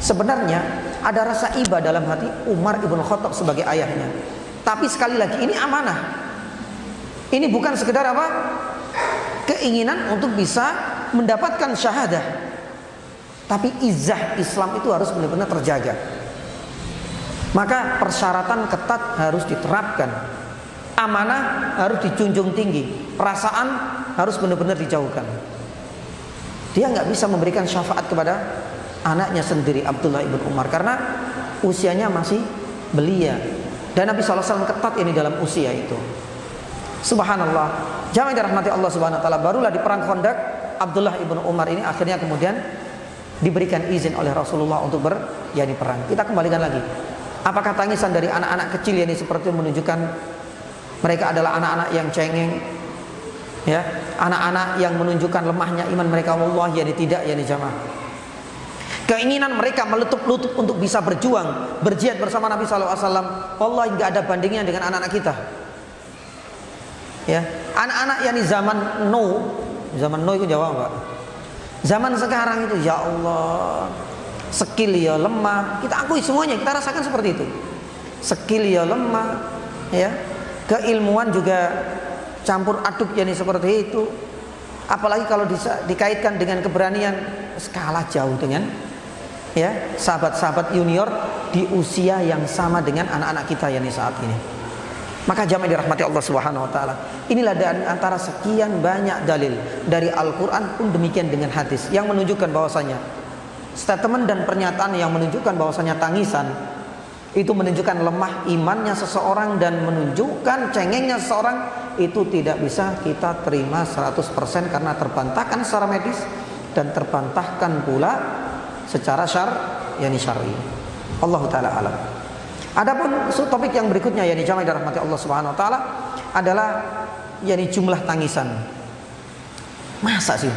Sebenarnya ada rasa iba dalam hati Umar ibn Khattab sebagai ayahnya. Tapi sekali lagi ini amanah. Ini bukan sekedar keinginan untuk bisa mendapatkan syahadah. Tapi izah Islam itu harus benar-benar terjaga. Maka persyaratan ketat harus diterapkan. Amanah harus dijunjung tinggi. Perasaan harus benar-benar dijauhkan. Dia nggak bisa memberikan syafaat kepada anaknya sendiri Abdullah ibn Umar karena usianya masih belia, dan Nabi SAW ketat dalam usia itu. Subhanallah, jamaah dirahmati Allah Subhanahu wa taala, barulah di perang Khandaq Abdullah ibn Umar ini akhirnya kemudian diberikan izin oleh Rasulullah untuk perang. Kita kembalikan lagi. Apakah tangisan dari anak-anak kecil ini seperti menunjukkan mereka adalah anak-anak yang cengeng, ya, anak-anak yang menunjukkan lemahnya iman mereka? Wallahi tidak jamaah. Keinginan mereka meletup-letup untuk bisa berjuang, berjihad bersama Nabi SAW, wallahi nggak ada bandingnya dengan anak-anak kita. Ya, anak-anak zaman no itu Jawa enggak? Zaman sekarang itu ya Allah, skill ya lemah. Kita akui semuanya, kita rasakan seperti itu. Skill ya lemah, ya. Keilmuan juga campur aduk seperti itu. Apalagi kalau dikaitkan dengan keberanian, skala jauh dengan sahabat-sahabat junior di usia yang sama dengan anak-anak kita saat ini. Maka jamaah dirahmati Allah Subhanahu wa taala, inilah antara sekian banyak dalil dari Al-Qur'an pun demikian dengan hadis yang menunjukkan bahwasanya statement dan pernyataan yang menunjukkan bahwasanya tangisan itu menunjukkan lemah imannya seseorang dan menunjukkan cengengnya seseorang, itu tidak bisa kita terima 100% karena terbantahkan secara medis dan terbantahkan pula secara syar'i. Allah taala alam. Adapun topik yang berikutnya jamaah dirahmati Allah Subhanahu wa taala adalah jumlah tangisan. Masa sih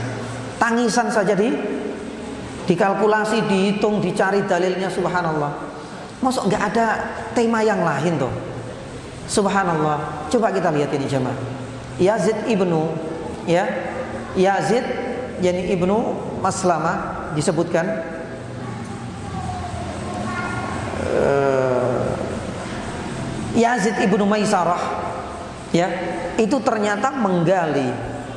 tangisan saja dikalkulasi, dihitung, dicari dalilnya? Subhanallah. Masuk nggak ada tema yang lain tuh? Subhanallah. Coba kita lihat ini jamaah. Yazid ibnu Maslamah disebutkan Yazid ibnu Maisarah ya, itu ternyata menggali,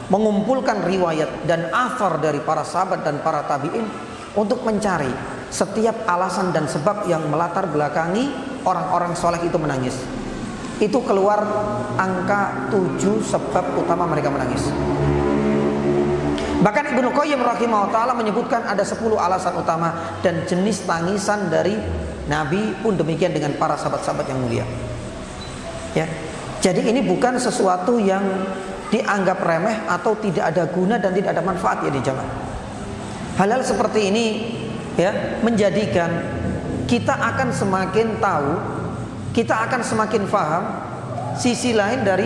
mengumpulkan riwayat dan athar dari para sahabat dan para tabi'in untuk mencari setiap alasan dan sebab yang melatar belakangi orang-orang soleh itu menangis. Itu keluar angka 7 sebab utama mereka menangis. Bahkan Ibnu Qayyim rahimahullah ta'ala menyebutkan ada 10 alasan utama dan jenis tangisan dari Nabi pun demikian dengan para sahabat-sahabat yang mulia. Ya. Jadi ini bukan sesuatu yang dianggap remeh atau tidak ada guna dan tidak ada manfaat ya di zaman. Hal-hal seperti ini ya menjadikan kita akan semakin tahu, kita akan semakin paham sisi lain dari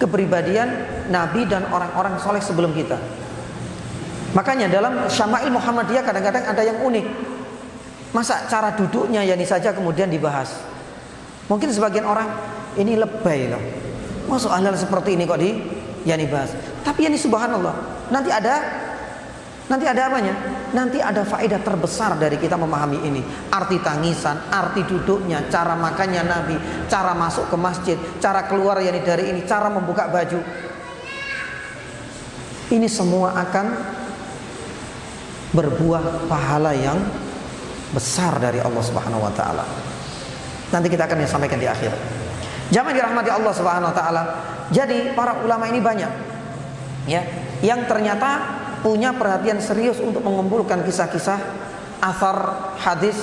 kepribadian Nabi dan orang-orang soleh sebelum kita. Makanya dalam Syama'il Muhammadiyah kadang-kadang ada yang unik. Masa cara duduknya yani saja kemudian dibahas. Mungkin sebagian orang ini lebay loh. Masuk hal-hal seperti ini kok yani bahas. Tapi yani subhanallah, nanti ada apanya? Nanti ada faedah terbesar dari kita memahami ini. Arti tangisan, arti duduknya, cara makannya Nabi, cara masuk ke masjid, cara keluar yani dari ini, cara membuka baju. Ini semua akan berbuah pahala yang besar dari Allah Subhanahu wa taala. Nanti kita akan sampaikan di akhir. Jamaah dirahmati Allah Subhanahu wa taala. Jadi para ulama ini banyak ya yang ternyata punya perhatian serius untuk mengumpulkan kisah-kisah athar hadis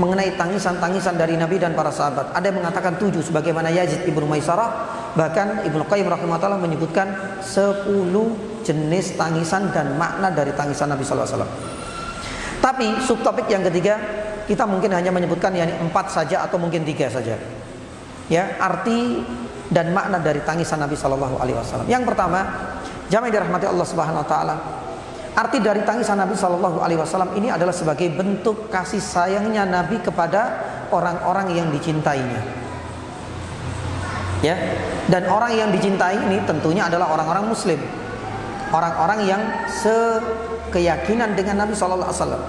mengenai tangisan-tangisan dari Nabi dan para sahabat. Ada yang mengatakan 7 sebagaimana Yazid ibnu Maisarah, bahkan Ibnu Qayyim rahimahullah menyebutkan 10 jenis tangisan dan makna dari tangisan Nabi sallallahu alaihi wasallam. Tapi subtopik yang ketiga kita mungkin hanya menyebutkan yakni 4 saja atau mungkin 3 saja. Ya, arti dan makna dari tangisan Nabi sallallahu alaihi wasallam. Yang pertama, jamaah dirahmati Allah Subhanahu wa taala. Arti dari tangisan Nabi sallallahu alaihi wasallam ini adalah sebagai bentuk kasih sayangnya Nabi kepada orang-orang yang dicintainya. Ya, dan orang yang dicintai ini tentunya adalah orang-orang muslim. Orang-orang yang sekeyakinan dengan Nabi sallallahu alaihi wasallam.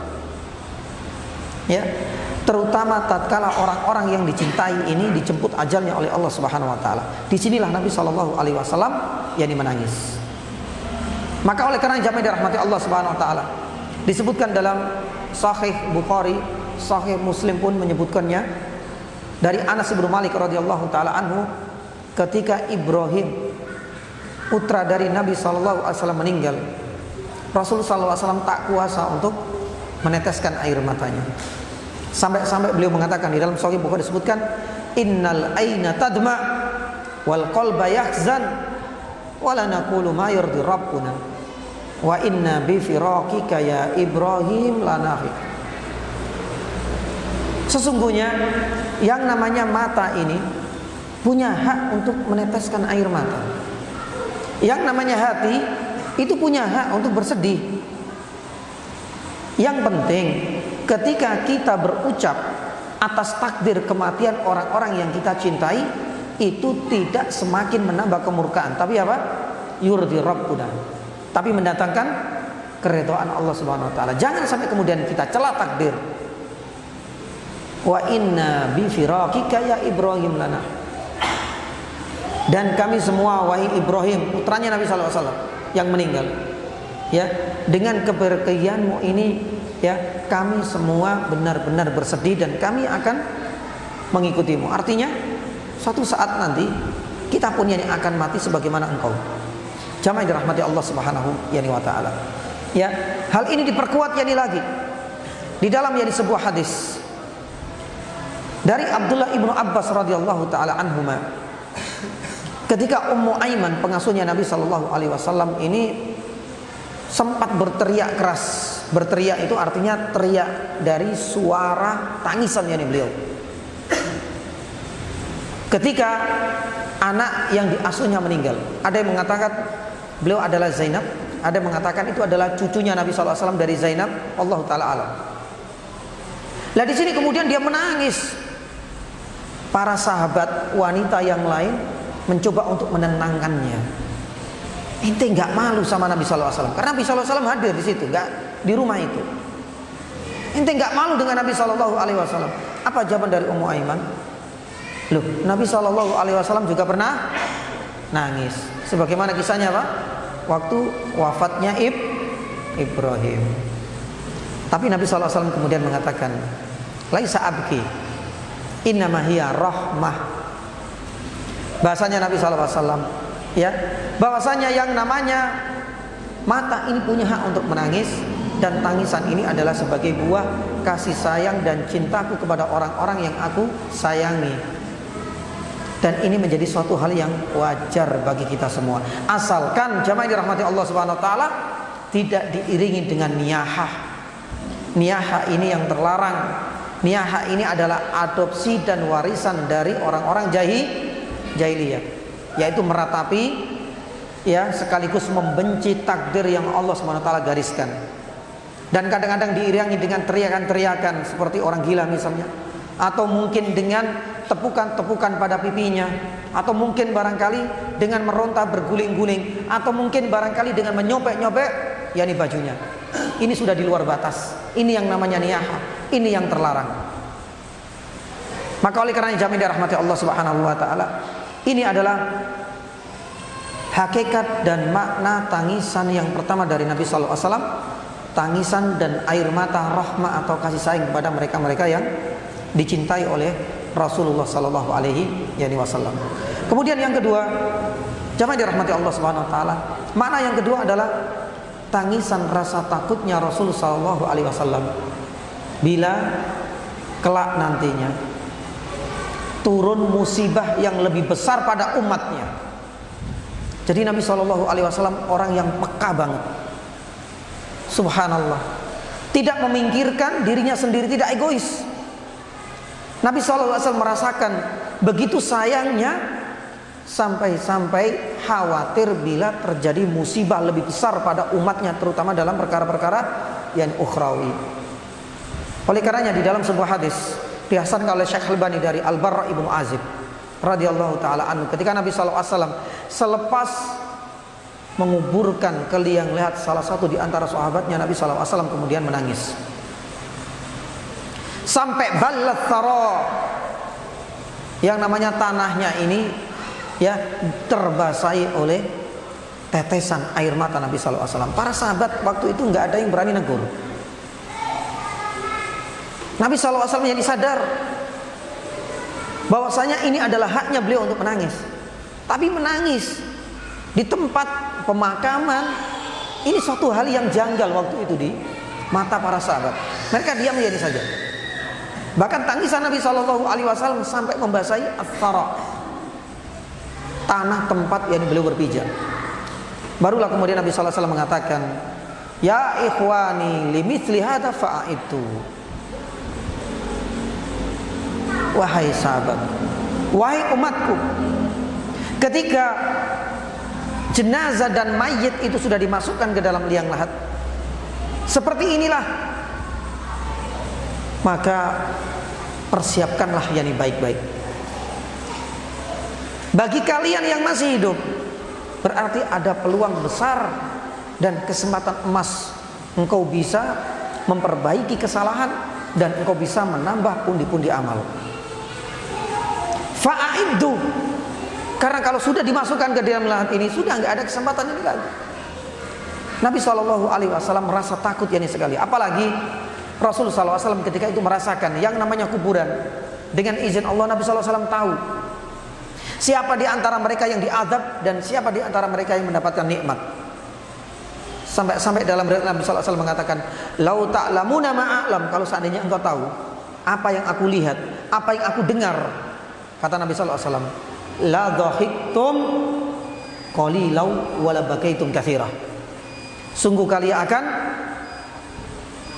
Ya, terutama tatkala orang-orang yang dicintai ini dijemput ajalnya oleh Allah Subhanahu wa taala. Disinilah Nabi sallallahu alaihi wasallam yakni menangis. Maka oleh karena jamaah dirahmati Allah Subhanahu wa taala, disebutkan dalam Sahih Bukhari, Sahih Muslim pun menyebutkannya dari Anas bin Malik radhiyallahu taala anhu, ketika Ibrahim putra dari Nabi sallallahu alaihi wasallam meninggal, Rasul sallallahu alaihi wasallam tak kuasa untuk meneteskan air matanya. Sampai-sampai beliau mengatakan di dalam Sahih Bukhari disebutkan, innal aina tadma wal qalba yahzan wa la naqulu ma yurdi rabbuna wa inna bi firaqika ya Ibrahim lanahi. Sesungguhnya yang namanya mata ini punya hak untuk meneteskan air mata. Yang namanya hati itu punya hak untuk bersedih. Yang penting ketika kita berucap atas takdir kematian orang-orang yang kita cintai, itu tidak semakin menambah kemurkaan, tapi apa? Yurdi Rabbuna, tapi mendatangkan keridhaan Allah Subhanahu wa taala. Jangan sampai kemudian kita cela takdir. Wa inna bi firaqika ya Ibrahim lana. Dan kami semua wahai Ibrahim, putranya Nabi sallallahu alaihi wasallam yang meninggal, ya, dengan kepergianmu ini, ya, kami semua benar-benar bersedih dan kami akan mengikutimu. Artinya suatu saat nanti kita pun yang akan mati sebagaimana engkau. Jamaah dirahmati Allah Subhanahu wa taala. Ya, hal ini diperkuat yani lagi di dalam yani sebuah hadis dari Abdullah ibnu Abbas radhiyallahu taala anhuma. Ketika Ummu Aiman pengasuhnya Nabi sallallahu alaihi wasallam ini sempat berteriak keras. Berteriak itu artinya teriak dari suara tangisan yani beliau. Ketika anak yang diasuhnya meninggal, ada yang mengatakan beliau adalah Zainab, ada yang mengatakan itu adalah cucunya Nabi sallallahu alaihi wasallam dari Zainab, Allah taala alam. Lah di sini kemudian dia menangis. Para sahabat wanita yang lain mencoba untuk menenangkannya. Ente enggak malu sama Nabi sallallahu alaihi wasallam? Karena Nabi sallallahu alaihi wasallam hadir di situ, enggak di rumah itu. Ente enggak malu dengan Nabi sallallahu alaihi wasallam? Apa jawaban dari Ummu Aiman? Loh, Nabi sallallahu alaihi wasallam juga pernah nangis. Sebagaimana kisahnya Pak, waktu wafatnya Ibrahim. Tapi Nabi SAW kemudian mengatakan, laisa abki, innama hiya rahmah. Bahasanya Nabi SAW, ya, bahwasanya yang namanya mata ini punya hak untuk menangis, dan tangisan ini adalah sebagai buah kasih sayang dan cintaku kepada orang-orang yang aku sayangi. Dan ini menjadi suatu hal yang wajar bagi kita semua, asalkan jamaah dirahmati Allah Subhanahu wa taala tidak diiringi dengan niyahah. Niyahah ini yang terlarang. Niyahah ini adalah adopsi dan warisan dari orang-orang jahiliyah, yaitu meratapi, ya, sekaligus membenci takdir yang Allah Subhanahu wa taala gariskan. Dan kadang-kadang diiringi dengan teriakan-teriakan seperti orang gila misalnya, atau mungkin dengan tepukan-tepukan pada pipinya, atau mungkin barangkali dengan meronta berguling-guling, atau mungkin barangkali dengan menyopek-nyopek yakni bajunya. Ini sudah di luar batas. Ini yang namanya niyahah. Ini yang terlarang. Maka oleh karena jami'ah rahmati Allah Subhanahu wa taala, ini adalah hakikat dan makna tangisan yang pertama dari Nabi sallallahu alaihi wasallam. Tangisan dan air mata rahmah atau kasih sayang kepada mereka-mereka yang dicintai oleh Rasulullah sallallahu alaihi wasallam. Kemudian yang kedua, jamaah dirahmati Allah Subhanahu wa taala, makna yang kedua adalah tangisan rasa takutnya Rasul sallallahu alaihi wasallam bila kelak nantinya turun musibah yang lebih besar pada umatnya. Jadi Nabi sallallahu alaihi wasallam orang yang peka banget. Subhanallah, tidak memikirkan dirinya sendiri, tidak egois. Nabi SAW merasakan begitu sayangnya sampai-sampai khawatir bila terjadi musibah lebih besar pada umatnya, terutama dalam perkara-perkara yang ukhrawi. Oleh karenanya di dalam sebuah hadis dihasankan oleh Syekh Albani dari Al-Barra ibnu Azib radhiyallahu taala anhu, ketika Nabi SAW selepas menguburkan ke liang lahat salah satu di antara sahabatnya, Nabi SAW kemudian menangis sampai ballat thara, yang namanya tanahnya ini, ya, terbasahi oleh tetesan air mata Nabi SAW. Para sahabat waktu itu nggak ada yang berani negur. Nabi SAW menjadi sadar bahwasanya ini adalah haknya beliau untuk menangis, tapi menangis di tempat pemakaman ini suatu hal yang janggal waktu itu di mata para sahabat. Mereka diam saja. Bahkan tangisan Nabi SAW sampai membasahi ath-thara, tanah tempat yang beliau berpijak. Barulah kemudian Nabi SAW mengatakan, ya ikhwani limithli hadza fa'aitu. Wahai sahabat, wahai umatku, ketika jenazah dan mayit itu sudah dimasukkan ke dalam liang lahat seperti inilah, maka persiapkanlah yani baik-baik. Bagi kalian yang masih hidup, berarti ada peluang besar dan kesempatan emas, engkau bisa memperbaiki kesalahan dan engkau bisa menambah pundi-pundi amal. Fa'iddu, karena kalau sudah dimasukkan ke dalam lahat ini, sudah nggak ada kesempatan ini lagi. Nabi SAW merasa takut yani sekali. Apalagi Rasulullah SAW ketika itu merasakan yang namanya kuburan. Dengan izin Allah, Nabi SAW tahu siapa di antara mereka yang diazab dan siapa di antara mereka yang mendapatkan nikmat. Sampai dalam riwayat Nabi SAW mengatakan, lau ta'lamuna ma'alam, kalau seandainya engkau tahu apa yang aku lihat, apa yang aku dengar, kata Nabi SAW, la dhahiktum qalilau wala bakaitum katsira. Sungguh kalian akan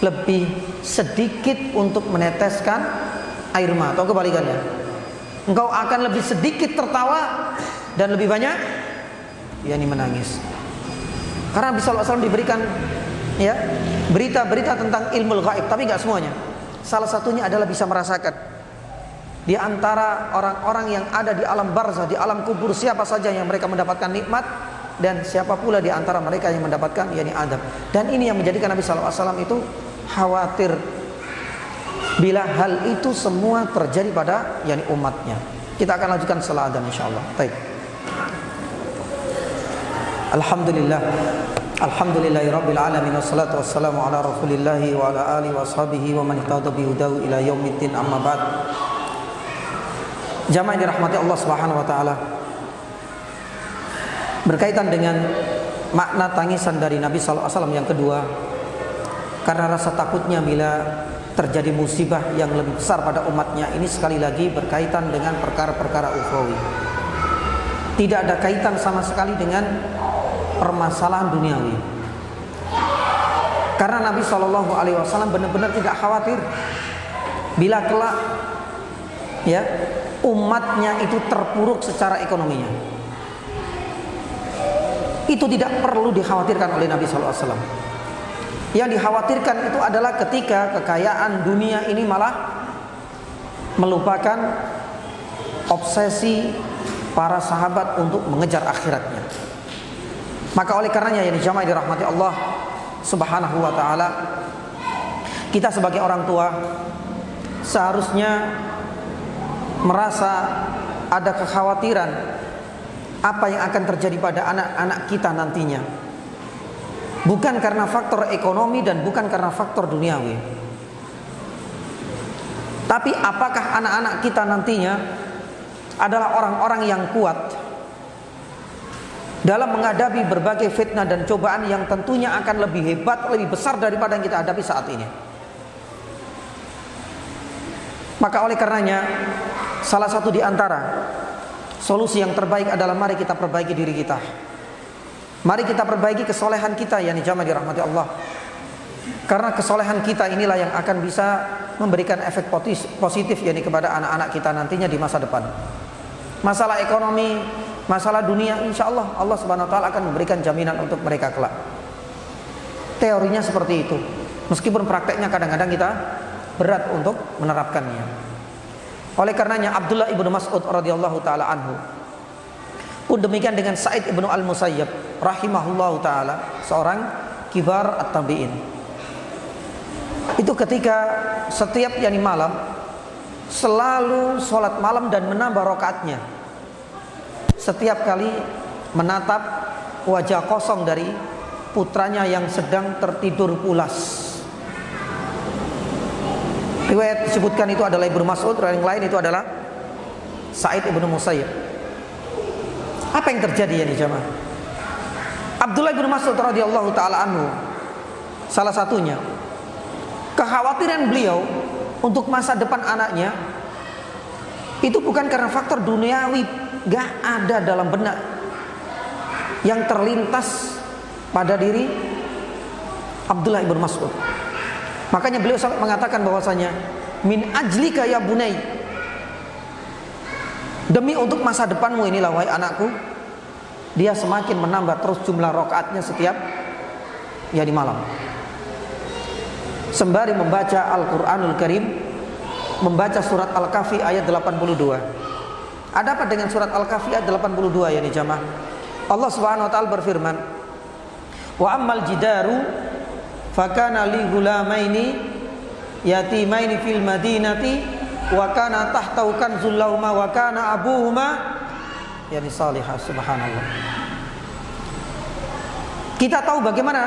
lebih sedikit untuk meneteskan air mata, atau kebalikannya, engkau akan lebih sedikit tertawa dan lebih banyak yakni menangis. Karena Nabi SAW diberikan, ya, berita-berita tentang ilmu gaib, tapi nggak semuanya. Salah satunya adalah bisa merasakan di antara orang-orang yang ada di alam barzah, di alam kubur, siapa saja yang mereka mendapatkan nikmat dan siapa pula di antara mereka yang mendapatkan yakni adab. Dan ini yang menjadikan Nabi SAW itu khawatir bila hal itu semua terjadi pada yakni umatnya. Kita akan lanjutkan setelah adzan insyaallah. Baik. Alhamdulillah. Alhamdulillahirabbil alamin wassalatu wassalamu ala Rasulillah wa ala alihi washabihi wa man ihtada bi hudahu ila yaumiddin, amma ba'd. Jamaah yang dirahmati Allah Subhanahu wa taala. Berkaitan dengan makna tangisan dari Nabi sallallahu alaihi wasallam yang kedua, karena rasa takutnya bila terjadi musibah yang lebih besar pada umatnya, ini sekali lagi berkaitan dengan perkara-perkara ukhrawi. Tidak ada kaitan sama sekali dengan permasalahan duniawi. Karena Nabi SAW benar-benar tidak khawatir bila kelak ya umatnya itu terpuruk secara ekonominya. Itu tidak perlu dikhawatirkan oleh Nabi SAW. Yang dikhawatirkan itu adalah ketika kekayaan dunia ini malah melupakan obsesi para sahabat untuk mengejar akhiratnya. Maka oleh karenanya yang dijamaah dirahmati Allah Subhanahu wa taala, kita sebagai orang tua seharusnya merasa ada kekhawatiran apa yang akan terjadi pada anak-anak kita nantinya. Bukan karena faktor ekonomi dan bukan karena faktor duniawi. Tapi apakah anak-anak kita nantinya adalah orang-orang yang kuat dalam menghadapi berbagai fitnah dan cobaan yang tentunya akan lebih hebat, lebih besar daripada yang kita hadapi saat ini. Maka oleh karenanya, salah satu di antara solusi yang terbaik adalah mari kita perbaiki diri kita. Mari kita perbaiki kesolehan kita yang dijamaah dirahmati Allah. Karena kesolehan kita inilah yang akan bisa memberikan efek positif yakni kepada anak-anak kita nantinya di masa depan. Masalah ekonomi, masalah dunia, insya Allah Allah Subhanahu Wa Taala akan memberikan jaminan untuk mereka kelak. Teorinya seperti itu, meskipun prakteknya kadang-kadang kita berat untuk menerapkannya. Oleh karenanya Abdullah ibnu Mas'ud radhiyallahu taala anhu pun demikian dengan Sa'id ibnu Al-Musayyab rahimahullahu taala, seorang kibar at-tabi'in. Itu ketika setiap malam selalu sholat malam dan menambah rakaatnya. Setiap kali menatap wajah kosong dari putranya yang sedang tertidur pulas. Riwayat disebutkan itu adalah Ibnu Mas'ud, yang lain itu adalah Sa'id ibnu Musayyab. Apa yang terjadi ya nih jamaah? Abdullah ibnu Mas'ud radhiyallahu taala anhu, salah satunya, kekhawatiran beliau untuk masa depan anaknya itu bukan karena faktor duniawi, gak ada dalam benak yang terlintas pada diri Abdullah ibnu Mas'ud. Makanya beliau sampai mengatakan bahwasanya min ajlika ya bunai, demi untuk masa depanmu inilah wahai anakku, dia semakin menambah terus jumlah rakaatnya setiap di malam. Sembari membaca Al-Qur'anul Karim, membaca surat Al-Kahfi ayat 82. Ada apa dengan surat Al-Kahfi ayat 82 ya nih jamaah? Allah Subhanahu wa taala berfirman, "Wa ammal jidaru fakana li ghulamaini yatimaini fil madinati wa kana tahtahu kanzul lahuma wa kana abuhuma salihah." Subhanallah. Kita tahu bagaimana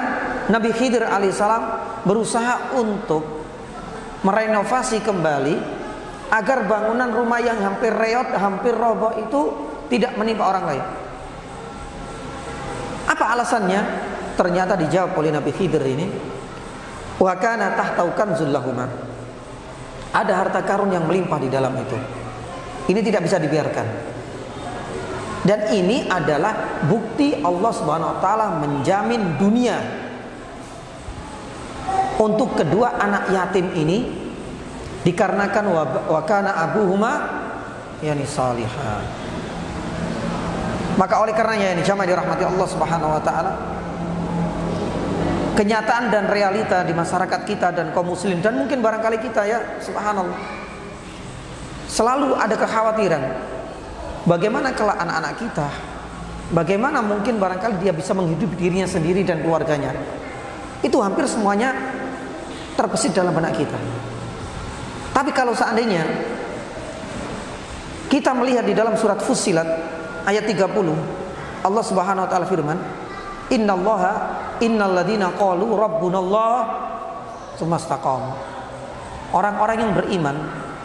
Nabi Khidir alaihissalam berusaha untuk merenovasi kembali agar bangunan rumah yang hampir reot, hampir roboh itu tidak menimpa orang lain. Apa alasannya? Ternyata dijawab oleh Nabi Khidir ini, wa kana tahtahu kanzul lahuma. Ada harta karun yang melimpah di dalam itu. Ini tidak bisa dibiarkan. Dan ini adalah bukti Allah Subhanahu wa taala menjamin dunia untuk kedua anak yatim ini, dikarenakan wa kana abuhuma salihah. Maka oleh karenanya ini jamaah dirahmati Allah Subhanahu wa taala, kenyataan dan realita di masyarakat kita dan kaum muslim dan mungkin barangkali kita ya subhanallah, selalu ada kekhawatiran bagaimana kelak anak-anak kita, bagaimana mungkin barangkali dia bisa menghidupi dirinya sendiri dan keluarganya. Itu hampir semuanya terbesit dalam benak kita. Tapi kalau seandainya kita melihat di dalam surat Fussilat ayat 30, Allah Subhanahu wa taala firman, innalladzina qalu rabbunallah tsumastaqamu. Orang-orang yang beriman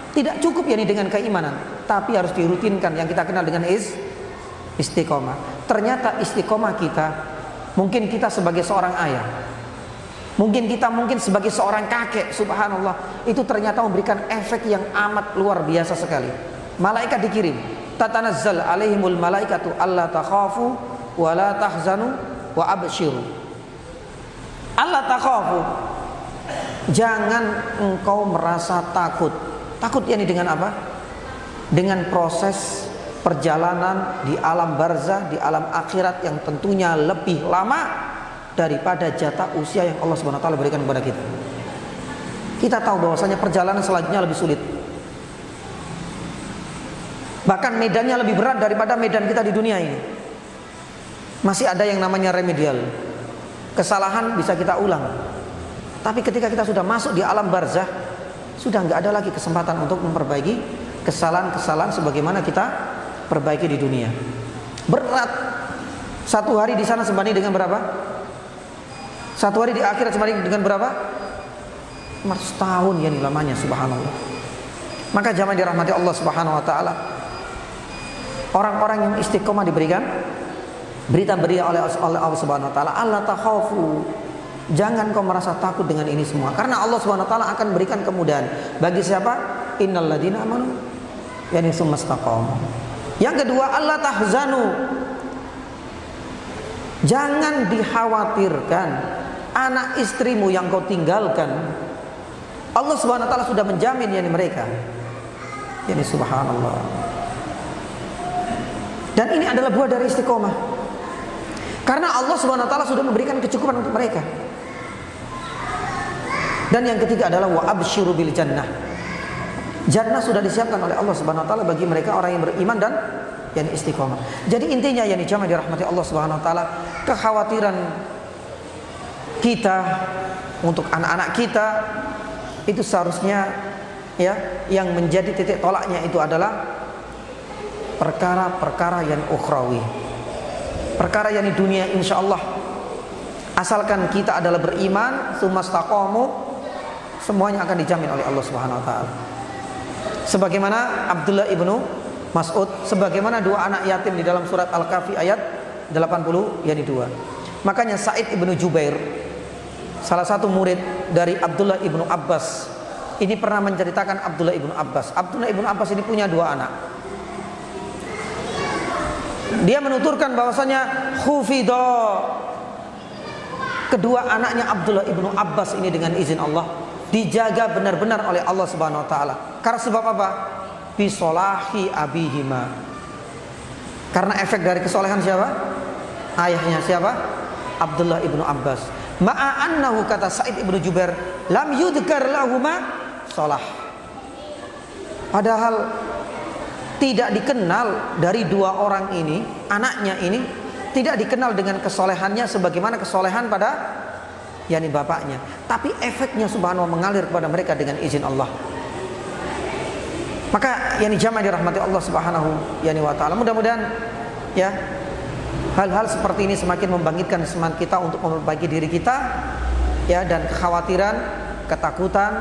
tidak cukup yakni dengan keimanan, tapi harus dirutinkan yang kita kenal dengan istiqomah. Ternyata istiqomah kita, mungkin kita sebagai seorang ayah, mungkin sebagai seorang kakek, subhanallah, itu ternyata memberikan efek yang amat luar biasa sekali. Malaikat dikirim, tatanazzal alaihimul malaikatu alla takhafu wa la tahzanu wa abshiru. Alla takhafu, jangan engkau merasa takut. Takut yakni dengan apa? Dengan proses perjalanan di alam barzah, di alam akhirat yang tentunya lebih lama daripada jatah usia yang Allah Subhanahu wa taala berikan kepada kita. Kita tahu bahwasanya perjalanan selanjutnya lebih sulit. Bahkan medannya lebih berat daripada medan kita di dunia ini. Masih ada yang namanya remedial. Kesalahan bisa kita ulang. Tapi ketika kita sudah masuk di alam barzah, sudah nggak ada lagi kesempatan untuk memperbaiki kesalahan-kesalahan sebagaimana kita perbaiki di dunia. Berat. Satu hari di sana sebanding dengan berapa? Satu hari di akhirat sebanding dengan berapa? 100 tahun ya lamanya, subhanallah. Maka jamaah dirahmati Allah Subhanahu wa taala, orang-orang yang istiqomah diberikan berita-berita oleh Allah Subhanahu wa taala, Allah takhafu. Jangan kau merasa takut dengan ini semua, karena Allah Subhanahu wa taala akan berikan kemudahan bagi siapa? Innalladzina amanu yani tsumastaqamu. Yang kedua, Allah tahzanu. Jangan dikhawatirkan anak istrimu yang kau tinggalkan. Allah Subhanahu wa taala sudah menjamin yakni mereka. Yani subhanallah. Dan ini adalah buah dari istiqomah. Karena Allah Subhanahu wa taala sudah memberikan kecukupan untuk mereka. Dan yang ketiga adalah wa absyiru bil jannah. Jannah sudah disiapkan oleh Allah Subhanahu wa taala bagi mereka orang yang beriman dan yang istiqomah. Jadi intinya yang jamaah dirahmati Allah Subhanahu wa taala, kekhawatiran kita untuk anak-anak kita itu seharusnya ya yang menjadi titik tolaknya itu adalah perkara-perkara yang ukhrawi. Perkara yang di dunia insyaallah, asalkan kita adalah beriman, tsumastaqamu, semuanya akan dijamin oleh Allah Subhanahu wa taala. Sebagaimana Abdullah ibnu Mas'ud, sebagaimana dua anak yatim di dalam surat Al-Kahfi ayat 80 yakni 2. Makanya Sa'id ibnu Jubair, salah satu murid dari Abdullah ibnu Abbas, ini pernah menceritakan Abdullah ibnu Abbas. Abdullah ibnu Abbas ini punya dua anak. Dia menuturkan bahwasanya khufidha, kedua anaknya Abdullah ibnu Abbas ini dengan izin Allah dijaga benar-benar oleh Allah Subhanahu wa taala. Karena sebab apa? Bisolahi abihima. Karena efek dari kesolehan siapa? Ayahnya siapa? Abdullah ibnu Abbas. Ma'annahu, kata Sa'id ibnu Jubair, lam yudhkar lahuma solah. Padahal tidak dikenal dari dua orang ini, anaknya ini tidak dikenal dengan kesolehannya sebagaimana kesolehan pada yakni bapaknya, tapi efeknya subhanallah mengalir kepada mereka dengan izin Allah. Maka yakni jamaah dirahmati Allah Subhanahu wa taala, mudah-mudahan ya hal-hal seperti ini semakin membangkitkan semangat kita untuk memperbaiki diri kita ya, dan kekhawatiran, ketakutan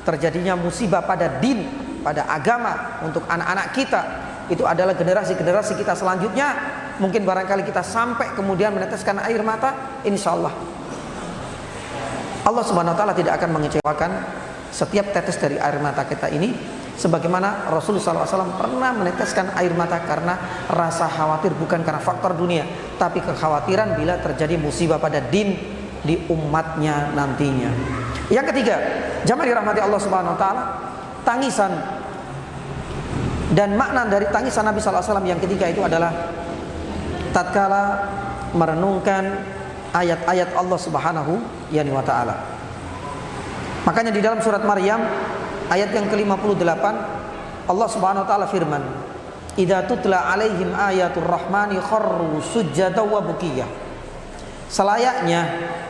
terjadinya musibah pada din, pada agama untuk anak-anak kita, itu adalah generasi-generasi kita selanjutnya. Mungkin barangkali kita sampai kemudian meneteskan air mata, insyaallah Allah Subhanahu wa taala tidak akan mengecewakan setiap tetes dari air mata kita ini, sebagaimana Rasulullah SAW pernah meneteskan air mata karena rasa khawatir, bukan karena faktor dunia, tapi kekhawatiran bila terjadi musibah pada din di umatnya nantinya. Yang ketiga, jamaah dirahmati Allah Subhanahu wa taala, tangisan dan makna dari tangisan Nabi SAW yang ketiga itu adalah tatkala merenungkan ayat-ayat Allah Subhanahu wa taala. Makanya di dalam surat Maryam ayat yang ke-58 Allah Subhanahu wa taala firman, "Idza tutla 'alaihim ayatul rahmani kharru sujjada wa bukiya." Selayaknya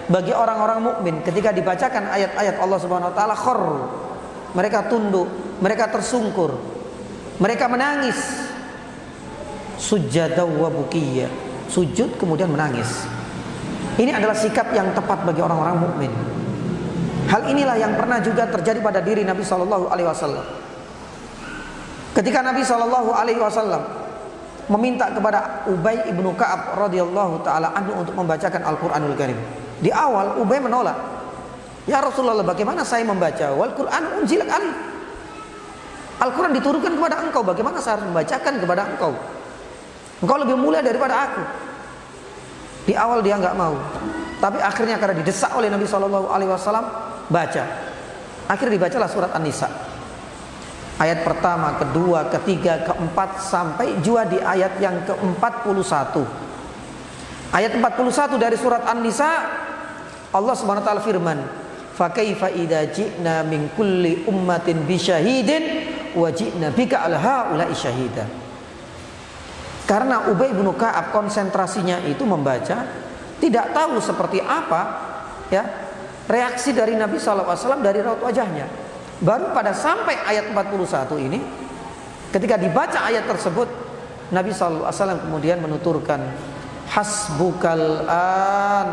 bagi orang-orang mukmin ketika dibacakan ayat-ayat Allah Subhanahu wa taala, kharru, mereka tunduk, mereka tersungkur, mereka menangis. Sujjada wa bukiya, sujud kemudian menangis. Ini adalah sikap yang tepat bagi orang-orang mukmin. Hal inilah yang pernah juga terjadi pada diri Nabi Shallallahu Alaihi Wasallam. Ketika Nabi Shallallahu Alaihi Wasallam meminta kepada Ubay ibnu Ka'ab radhiyallahu taala anhu untuk membacakan Al-Qur'anul Karim. Di awal Ubay menolak. Ya Rasulullah, bagaimana saya membaca? Wal Qur'an unzila alaik. Al-Quran diturunkan kepada engkau, bagaimana saya harus membacakan kepada engkau? Engkau lebih mulia daripada aku. Di awal dia nggak mau, tapi akhirnya karena didesak oleh Nabi Shallallahu Alaihi Wasallam, baca. Akhirnya dibacalah surat An-Nisa. Ayat pertama, kedua, ketiga, keempat, sampai juga di ayat yang ke-41. Ayat 41 dari surat An-Nisa, Allah Subhanahu wa taala firman, "Fa kaifa idza ji'na min kulli ummatin bi syahidin wa ji'na bika 'ala haula'i syahida." Karena Ubay bin Ka'ab konsentrasinya itu membaca, tidak tahu seperti apa ya reaksi dari Nabi SAW dari raut wajahnya. Baru pada sampai ayat 41 ini, ketika dibaca ayat tersebut, Nabi SAW kemudian menuturkan, hasbukal an.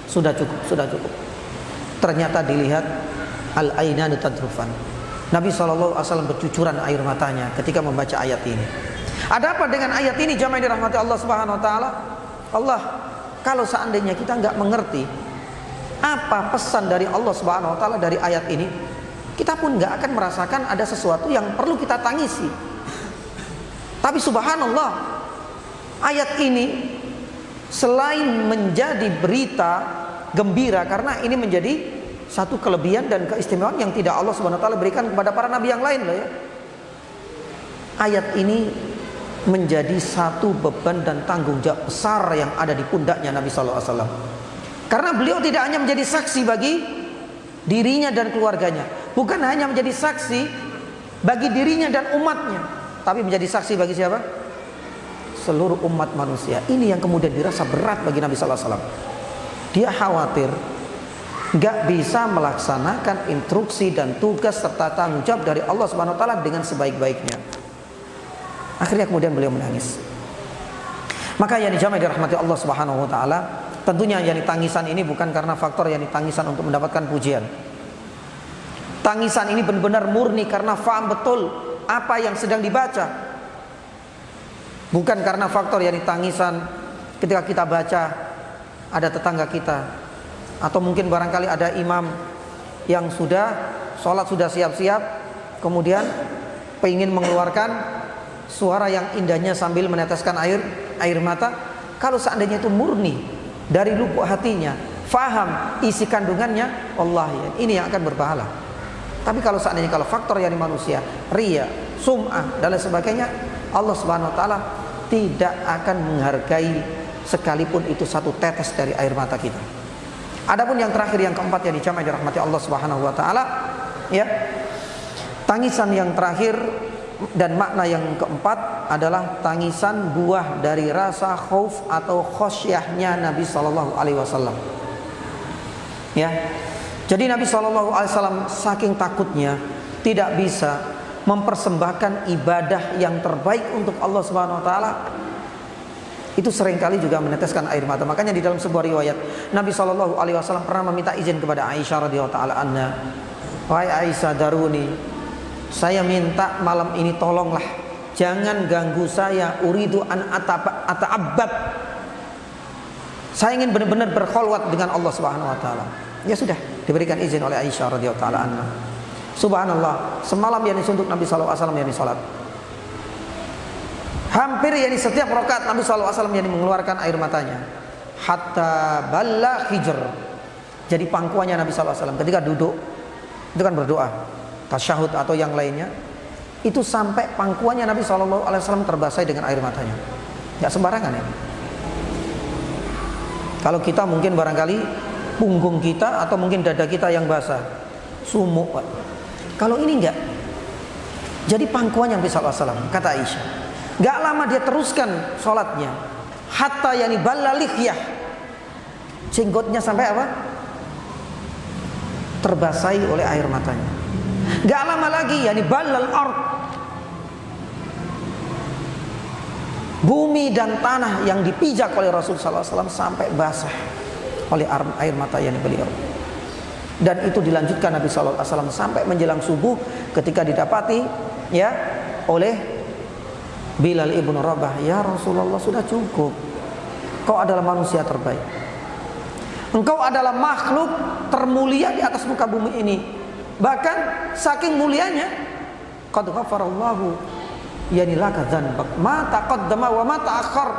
Sudah cukup, sudah cukup. Ternyata dilihat al-ainanu tadrufan. Nabi SAW bercucuran air matanya ketika membaca ayat ini. Ada apa dengan ayat ini jamaah dirahmati Allah Subhanahu wa taala? Allah, kalau seandainya kita nggak mengerti apa pesan dari Allah Subhanahu wa taala dari ayat ini, kita pun nggak akan merasakan ada sesuatu yang perlu kita tangisi. Tapi subhanallah, ayat ini selain menjadi berita gembira karena ini menjadi satu kelebihan dan keistimewaan yang tidak Allah Subhanahu wa taala berikan kepada para nabi yang lain loh ya. Ayat ini menjadi satu beban dan tanggung jawab besar yang ada di pundaknya Nabi sallallahu alaihi wasallam. Karena beliau tidak hanya menjadi saksi bagi dirinya dan keluarganya, bukan hanya menjadi saksi bagi dirinya dan umatnya, tapi menjadi saksi bagi siapa? Seluruh umat manusia. Ini yang kemudian dirasa berat bagi Nabi sallallahu alaihi wasallam. Dia khawatir gak bisa melaksanakan instruksi dan tugas serta tanggung jawab dari Allah Subhanahu wa taala dengan sebaik-baiknya. Akhirnya kemudian beliau menangis. Maka yang dijamai dirahmati Allah Subhanahu wa taala, tentunya yang tangisan ini bukan karena faktor yang tangisan untuk mendapatkan pujian. Tangisan ini benar-benar murni karena faham betul apa yang sedang dibaca. Bukan karena faktor yang tangisan ketika kita baca ada tetangga kita, atau mungkin barangkali ada imam yang sudah sholat sudah siap-siap, kemudian ingin mengeluarkan suara yang indahnya sambil meneteskan air mata. Kalau seandainya itu murni dari lubuk hatinya, faham isi kandungannya, Allah ya, ini yang akan berpahala. Tapi kalau seandainya kalau faktor yang manusia, riya, sum'ah dan lain sebagainya, Allah Subhanahu wa taala tidak akan menghargai sekalipun itu satu tetes dari air mata kita. Adapun yang terakhir, yang keempat yang dijamai dirahmati Allah Subhanahu wa taala, ya. Tangisan yang terakhir dan makna yang keempat adalah tangisan buah dari rasa khauf atau khosyahnya Nabi sallallahu alaihi wasallam. Ya. Jadi Nabi sallallahu alaihi wasallam saking takutnya tidak bisa mempersembahkan ibadah yang terbaik untuk Allah Subhanahu wa taala. Itu seringkali juga meneteskan air mata. Makanya di dalam sebuah riwayat Nabi sallallahu alaihi wasallam pernah meminta izin kepada Aisyah radhiyallahu taala anha. Wahai Aisyah, daruni, saya minta malam ini tolonglah jangan ganggu saya, uridu an ata'abbad. Saya ingin benar-benar berkholwat dengan Allah Subhanahu wa taala. Ya sudah, diberikan izin oleh Aisyah radhiyallahu taala anha. Subhanallah, semalam yakni untuk Nabi sallallahu alaihi wasallam yakni salat. Hampir yakni setiap rakaat Nabi sallallahu alaihi wasallam yakni mengeluarkan air matanya. Hatta balla hijr. Jadi pangkuannya Nabi sallallahu alaihi wasallam ketika duduk itu kan berdoa, tasyahud atau yang lainnya, itu sampai pangkuannya Nabi SAW terbasahi dengan air matanya. Gak sembarangan ya. Kalau kita mungkin barangkali punggung kita atau mungkin dada kita yang basah, sumuk. Kalau ini enggak. Jadi pangkuannya Nabi SAW, kata Aisyah, gak lama dia teruskan sholatnya, hatta yani ballalihiyah, jenggotnya sampai apa? Terbasahi oleh air matanya. Gak lama lagi yakni balal ard, Bumi dan tanah yang dipijak oleh Rasul sallallahu alaihi wasallam sampai basah oleh air mata yang beliau. Dan itu dilanjutkan Nabi sallallahu alaihi wasallam sampai menjelang subuh ketika didapati ya oleh Bilal ibnu Rabah, "Ya Rasulullah, sudah cukup. Kau adalah manusia terbaik. Engkau adalah makhluk termulia di atas muka bumi ini. Bahkan saking mulianya, qad ghafarallahu yani laka dzanbak ma taqaddama wa ma ta'akhkhar."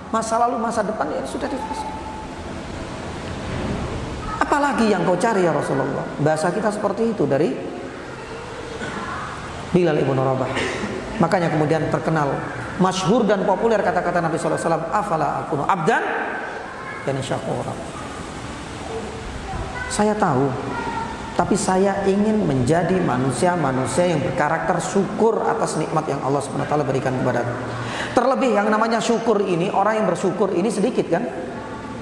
Masa lalu masa depan ya sudah ditulis. Apalagi yang kau cari ya Rasulullah? Bahasa kita seperti itu dari Bilal ibnu Rabah. Makanya kemudian terkenal, masyhur dan populer kata-kata Nabi sallallahu alaihi wasallam, "Afala akunu abdan yani syakura." Saya tahu, tapi saya ingin menjadi manusia-manusia yang berkarakter syukur atas nikmat yang Allah Subhanahu wa taala berikan kepadaku. Terlebih yang namanya syukur ini, orang yang bersyukur ini sedikit kan?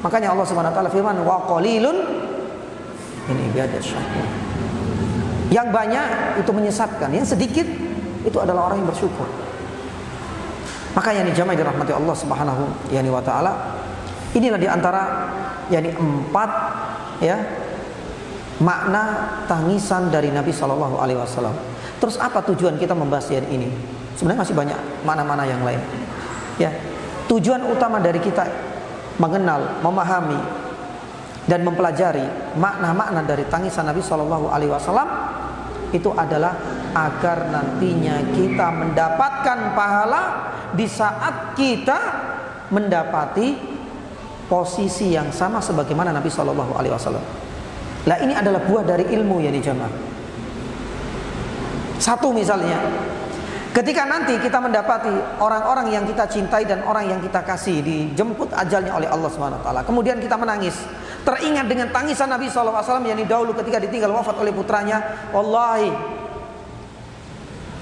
Makanya Allah Subhanahu wa taala firman, "Wa qalilun min ibadiyas syakur." Yang banyak itu menyesatkan, yang sedikit itu adalah orang yang bersyukur. Makanya ini jamaah dirahmati Allah Subhanahu wa taala, inilah diantara 4 ya makna tangisan dari Nabi Shallallahu Alaihi Wasallam. Terus apa tujuan kita membahas ini? Sebenarnya masih banyak makna-makna yang lain. Ya, tujuan utama dari kita mengenal, memahami, dan mempelajari makna-makna dari tangisan Nabi Shallallahu Alaihi Wasallam itu adalah agar nantinya kita mendapatkan pahala di saat kita mendapati posisi yang sama sebagaimana Nabi Shallallahu Alaihi Wasallam. Lah ini adalah buah dari ilmu ya di jamaah. Satu misalnya, ketika nanti kita mendapati orang-orang yang kita cintai dan orang yang kita kasih dijemput ajalnya oleh Allah Subhanahu wa taala, kemudian kita menangis, teringat dengan tangisan Nabi sallallahu alaihi wasallam yang dahulu ketika ditinggal wafat oleh putranya, wallahi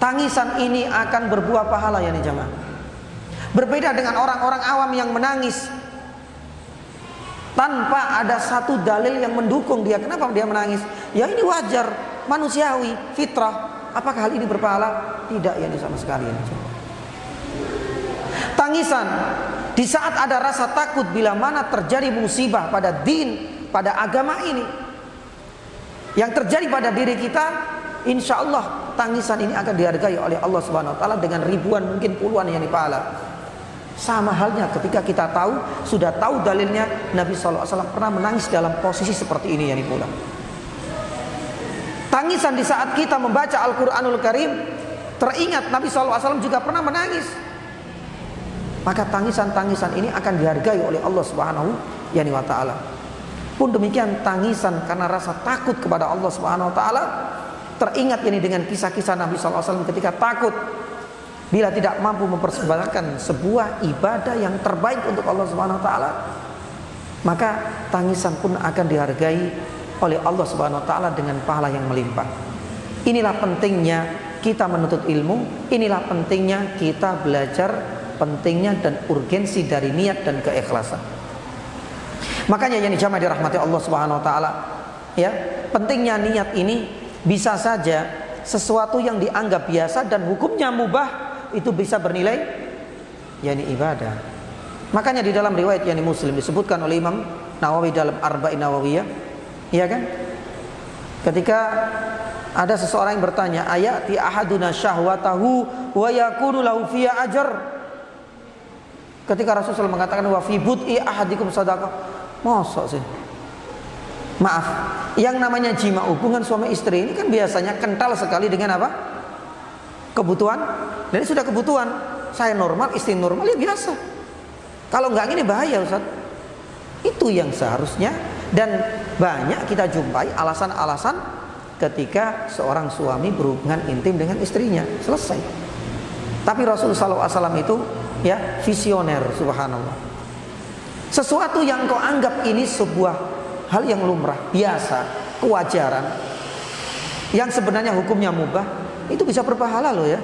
tangisan ini akan berbuah pahala ya nih jamaah. Berbeda dengan orang-orang awam yang menangis tanpa ada satu dalil yang mendukung dia. Kenapa dia menangis? Ya ini wajar, manusiawi, fitrah. Apakah hal ini berpahala? Tidak ya sama sekali ya. Tangisan di saat ada rasa takut bila mana terjadi musibah pada din, pada agama ini yang terjadi pada diri kita, insya Allah tangisan ini akan dihargai oleh Allah Subhanahu wa taala dengan ribuan mungkin puluhan yang pahala. Sama halnya ketika kita sudah tahu dalilnya, Nabi SAW pernah menangis dalam posisi seperti ini yani pula. Tangisan di saat kita membaca Al-Quranul Karim, teringat Nabi SAW juga pernah menangis. Maka tangisan-tangisan ini akan dihargai oleh Allah Subhanahu wa taala. Pun demikian tangisan karena rasa takut kepada Allah Subhanahu wa taala, teringat ini dengan kisah-kisah Nabi SAW ketika takut bila tidak mampu mempersembahkan sebuah ibadah yang terbaik untuk Allah Subhanahu wa taala, maka tangisan pun akan dihargai oleh Allah Subhanahu wa taala dengan pahala yang melimpah. Inilah pentingnya kita menuntut ilmu, inilah pentingnya kita belajar, pentingnya dan urgensi dari niat dan keikhlasan. Makanya yang jamaah dirahmati Allah Subhanahu wa taala, ya, pentingnya niat ini bisa saja sesuatu yang dianggap biasa dan hukumnya mubah itu bisa bernilai yakni ibadah. Makanya di dalam riwayat yakni Muslim disebutkan oleh Imam Nawawi dalam Arba'in Nawawiyah, iya kan? Ketika ada seseorang yang bertanya, ayati ahaduna syahwatahu wa yakunu lahu fiya ajr. Ketika Rasulullah mengatakan wa fi bud'i ahadikum sadaqah. Mosok sih? Maaf, yang namanya jima hubungan suami istri ini kan biasanya kental sekali dengan apa? Kebutuhan. Dan ini sudah kebutuhan. Saya normal, istri normal, ya biasa. Kalau nggak gini bahaya Ustaz. Itu yang seharusnya. Dan banyak kita jumpai alasan-alasan ketika seorang suami berhubungan intim dengan istrinya. Selesai. Tapi Rasulullah SAW itu ya visioner, subhanallah. Sesuatu yang kau anggap ini sebuah hal yang lumrah, biasa, kewajaran, yang sebenarnya hukumnya mubah, itu bisa berpahala loh ya.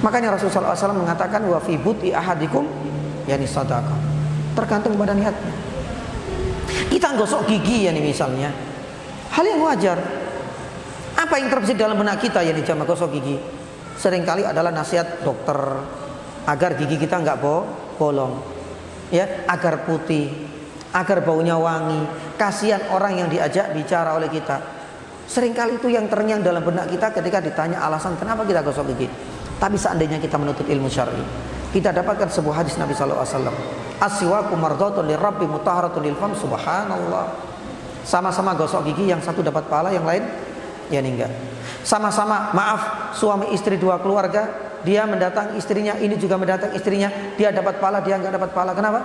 Makanya Rasulullah SAW mengatakan wa fi bud'i ahadikum yani sadaqah. Tergantung pada niatnya. Kita gosok gigi ya nih misalnya, hal yang wajar. Apa yang terbesit dalam benak kita ya di jamaah gosok gigi? Seringkali adalah nasihat dokter, agar gigi kita nggak bolong, ya, agar putih, agar baunya wangi. Kasihan orang yang diajak bicara oleh kita. Seringkali itu yang terngiang dalam benak kita ketika ditanya alasan kenapa kita gosok gigi. Tapi seandainya kita menuntut ilmu syar'i, kita dapatkan sebuah hadis Nabi sallallahu alaihi wasallam, as-siwaku mardhatun lirabbi mutahharatun lil fam. Subhanallah. Sama-sama gosok gigi, yang satu dapat pahala, yang lain ya enggak. Sama-sama maaf suami istri dua keluarga, dia mendatang istrinya, ini juga mendatang istrinya, dia dapat pahala, dia enggak dapat pahala. Kenapa?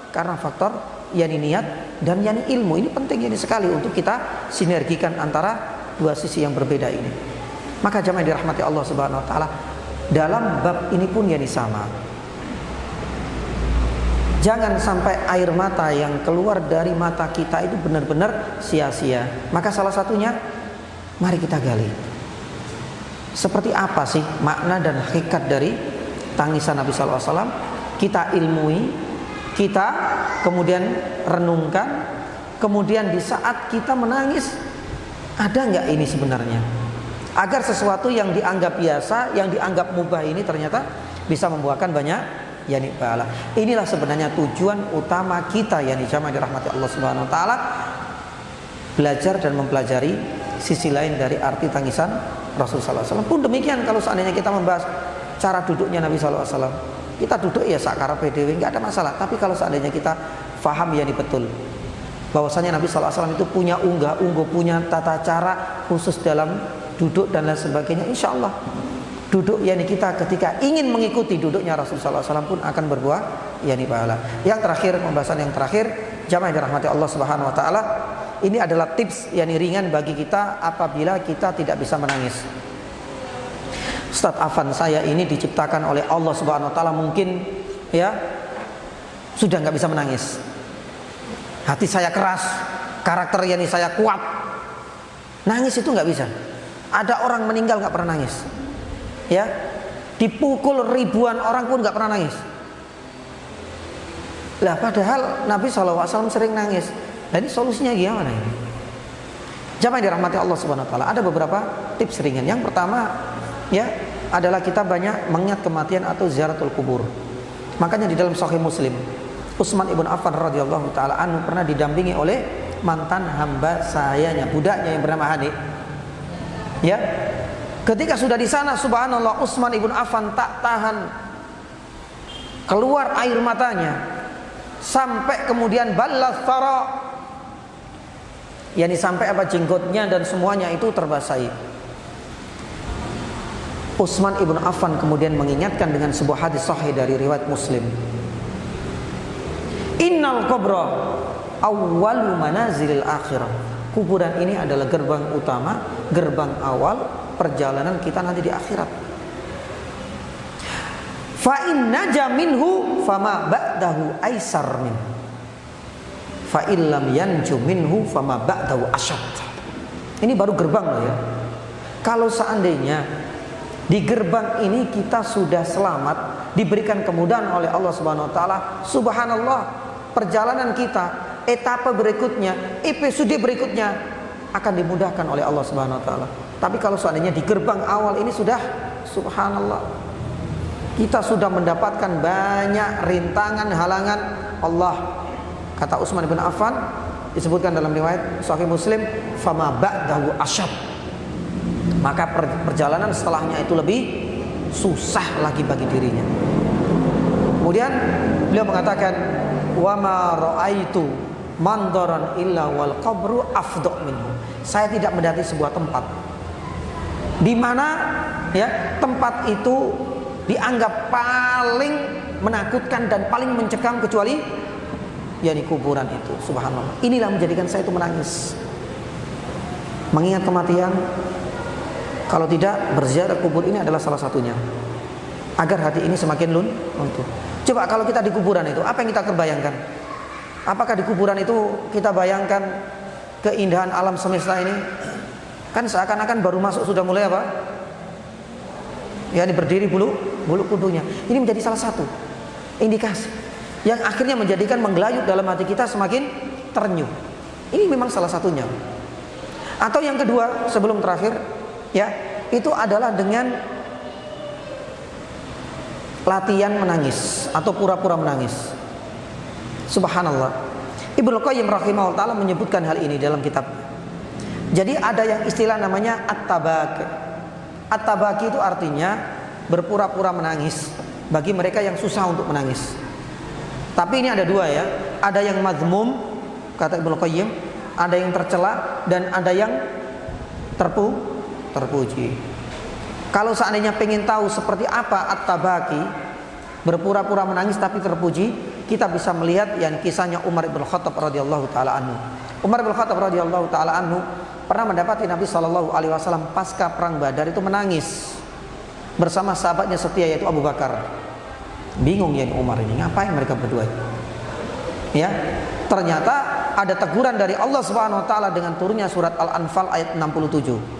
Karena faktor yakni niat dan yakni ilmu. Ini penting ini sekali untuk kita sinergikan antara dua sisi yang berbeda ini. Maka jamaah dirahmati Allah Subhanahu wa taala, dalam bab ini pun yakni sama. Jangan sampai air mata yang keluar dari mata kita itu benar-benar sia-sia. Maka salah satunya, mari kita gali. Seperti apa sih makna dan hakikat dari tangisan Nabi sallallahu alaihi wasallam? Kita ilmui, kita kemudian renungkan, kemudian di saat kita menangis, ada nggak ini sebenarnya? Agar sesuatu yang dianggap biasa, yang dianggap mubah ini ternyata bisa membuahkan banyak yakni pahala. Inilah sebenarnya tujuan utama kita yakni jamaah dirahmati Allah Subhanahu wa taala, belajar dan mempelajari sisi lain dari arti tangisan Rasul sallallahu alaihi wasallam. Pun demikian kalau seandainya kita membahas cara duduknya Nabi sallallahu alaihi wasallam, kita duduk ya sakara PDW, enggak ada masalah. Tapi kalau seandainya kita faham yakni betul bahwasanya Nabi sallallahu alaihi wasallam itu punya unggah-ungguh, punya tata cara khusus dalam duduk dan lain sebagainya, insyaallah duduk yakni kita ketika ingin mengikuti duduknya Rasulullah SAW pun akan berbuah yakni pahala. Yang terakhir, pembahasan yang terakhir, jamaah yang dirahmati Allah Subhanahu wa taala, ini adalah tips yakni ringan bagi kita apabila kita tidak bisa menangis. Ustaz Afan, saya ini diciptakan oleh Allah Subhanahu wa taala mungkin ya sudah nggak bisa menangis. Hati saya keras, karakter yakni saya kuat. Nangis itu nggak bisa. Ada orang meninggal nggak pernah nangis. Ya, dipukul ribuan orang pun nggak pernah nangis. Lah padahal Nabi SAW sering nangis. Nah ini solusinya gimana ini? Jamaah dirahmati Allah Subhanahu wa taala, ada beberapa tips ringan. Yang pertama ya adalah kita banyak mengingat kematian atau ziaratul kubur. Makanya di dalam Sahih Muslim, Utsman ibn Affan radhiyallahu taala anhu pernah didampingi oleh mantan hamba sayanya, budaknya yang bernama Hani. Ya, ketika sudah di sana, subhanallah, Utsman ibn Affan tak tahan, keluar air matanya, sampai kemudian ballas thara, yakni sampai apa jenggotnya dan semuanya itu terbasahi. Utsman ibn Affan kemudian mengingatkan dengan sebuah hadis sahih dari riwayat Muslim. Innal qabra awwalu manazilil akhirah. Kuburan ini adalah gerbang utama, gerbang awal perjalanan kita nanti di akhirat. Fa in naja minhu fama ba'dahu aisar min. Fa illam yanju minhu fama ba'dahu asyad. Ini baru gerbang loh ya. Kalau seandainya di gerbang ini kita sudah selamat, diberikan kemudahan oleh Allah Subhanahu wa taala, subhanallah, perjalanan kita, etapa berikutnya, episode berikutnya akan dimudahkan oleh Allah Subhanahu wa taala. Tapi kalau seandainya di gerbang awal ini sudah, subhanallah, kita sudah mendapatkan banyak rintangan, halangan Allah. Kata Utsman bin Affan, disebutkan dalam riwayat Sahih Muslim, fama ba'dahu asyad. Maka perjalanan setelahnya itu lebih susah lagi bagi dirinya. Kemudian beliau mengatakan, wa ma ra'aitu mandaran illa wal qabru afdha minhu. Saya tidak mendapati sebuah tempat di mana ya tempat itu dianggap paling menakutkan dan paling mencekam kecuali yakni kuburan itu. Subhanallah. Inilah menjadikan saya itu menangis, mengingat kematian. Kalau tidak, berziarah kubur ini adalah salah satunya, agar hati ini semakin luntur. Coba kalau kita di kuburan itu, apa yang kita terbayangkan? Apakah di kuburan itu kita bayangkan keindahan alam semesta ini? Kan seakan-akan baru masuk sudah mulai apa? Ya, ini berdiri bulu kudunya. Ini menjadi salah satu indikasi yang akhirnya menjadikan menggelayut dalam hati kita semakin ternyuh. Ini memang salah satunya. Atau yang kedua, sebelum terakhir, ya, itu adalah dengan latihan menangis atau pura-pura menangis. Subhanallah. Ibnu Qayyim rahimahullah taala menyebutkan hal ini dalam kitab. Jadi ada yang istilah namanya at-tabaki. At-tabaki itu artinya berpura-pura menangis bagi mereka yang susah untuk menangis. Tapi ini ada dua ya. Ada yang mazmum kata Ibnu Qayyim, ada yang tercela dan ada yang terpuji. Kalau seandainya pengen tahu seperti apa at-tabaki, berpura-pura menangis tapi terpuji, kita bisa melihat yang kisahnya Umar bin Khattab radhiyallahu taala anhu. Umar bin Khattab radhiyallahu taala anhu pernah mendapati Nabi sallallahu alaihi wasallam pasca perang Badar itu menangis bersama sahabatnya setia yaitu Abu Bakar. Bingung ya Umar ini, ngapain mereka berdua? Ya, ternyata ada teguran dari Allah Subhanahu wa taala dengan turunnya surat Al-Anfal ayat 67.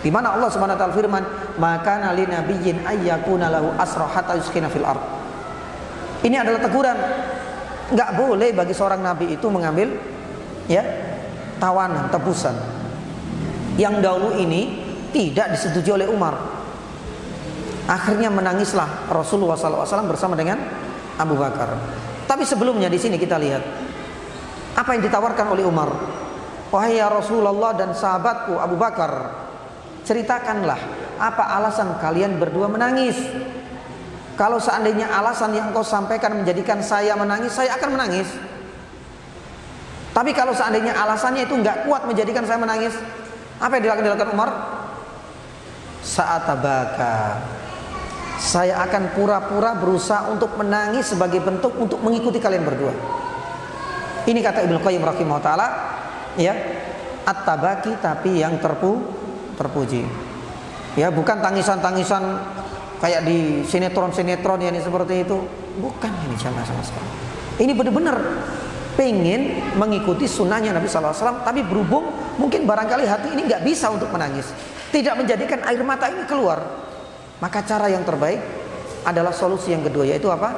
Di mana Allah Subhanahu wa taala firman, "Maka nali nabiyyin ayyakuna lahu asra hatta yuskina fil ard." Ini adalah teguran. Enggak boleh bagi seorang nabi itu mengambil ya tawanan, tebusan. Yang dahulu ini tidak disetujui oleh Umar. Akhirnya menangislah Rasulullah SAW bersama dengan Abu Bakar. Tapi sebelumnya di sini kita lihat apa yang ditawarkan oleh Umar. Wahai ya Rasulullah dan sahabatku Abu Bakar, ceritakanlah apa alasan kalian berdua menangis. Kalau seandainya alasan yang kau sampaikan menjadikan saya menangis, saya akan menangis. Tapi kalau seandainya alasannya itu enggak kuat menjadikan saya menangis, apa yang dilakukan Umar? Saat tabaka, saya akan pura-pura berusaha untuk menangis sebagai bentuk untuk mengikuti kalian berdua. Ini kata Ibnu Qayyim rahimahullah taala, ya, at-tabaki tapi yang terpuji. Ya, bukan tangisan-tangisan kayak di sinetron-sinetron yang seperti itu. Bukan ini sama sekali. Ini benar-benar pengen mengikuti sunnahnya Nabi sallallahu alaihi wasallam, tapi berhubung mungkin barangkali hati ini nggak bisa untuk menangis, tidak menjadikan air mata ini keluar, maka cara yang terbaik adalah solusi yang kedua, yaitu apa?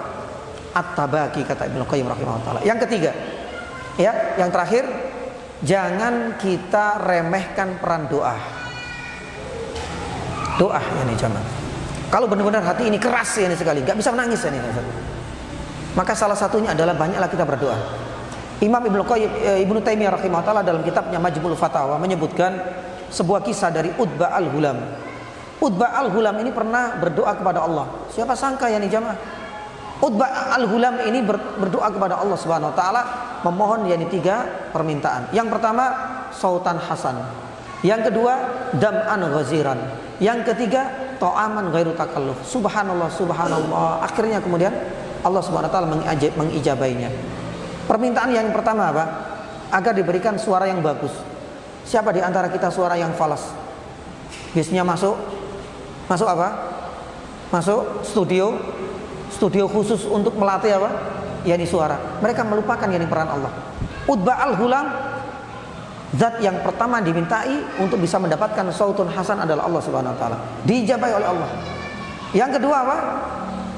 At-tabaki kata Ibnu Qayyim rahimahullah taala. Yang ketiga, ya, yang terakhir, jangan kita remehkan peran doa. Doa ini jangan. Kalau benar-benar hati ini keras ini sekali, nggak bisa menangis ini. Maka salah satunya adalah banyaklah kita berdoa. Imam Ibnu Taimiyah rahimahullah taala dalam kitabnya Majmu'ul Fatawa menyebutkan sebuah kisah dari Utbah al-Hulam. Utbah al-Hulam ini pernah berdoa kepada Allah. Siapa sangka ya nih jamaah? Utbah al-Hulam ini berdoa kepada Allah Subhanahu wa taala memohon yakni 3 permintaan. Yang pertama, sautan hasan. Yang kedua, dam'an ghaziran. Yang ketiga, ta'aman ghairu takalluf. Subhanallah, subhanallah. Akhirnya kemudian Allah Subhanahu wa taala mengijabainya. Permintaan yang pertama apa? Agar diberikan suara yang bagus. Siapa di antara kita suara yang falas? Biasanya masuk apa? Masuk studio khusus untuk melatih apa? Yani suara. Mereka melupakan yani peran Allah. Utbah al-Hulam, zat yang pertama dimintai untuk bisa mendapatkan sautun hasan adalah Allah Subhanahu wa taala. Diijabai oleh Allah. Yang kedua apa?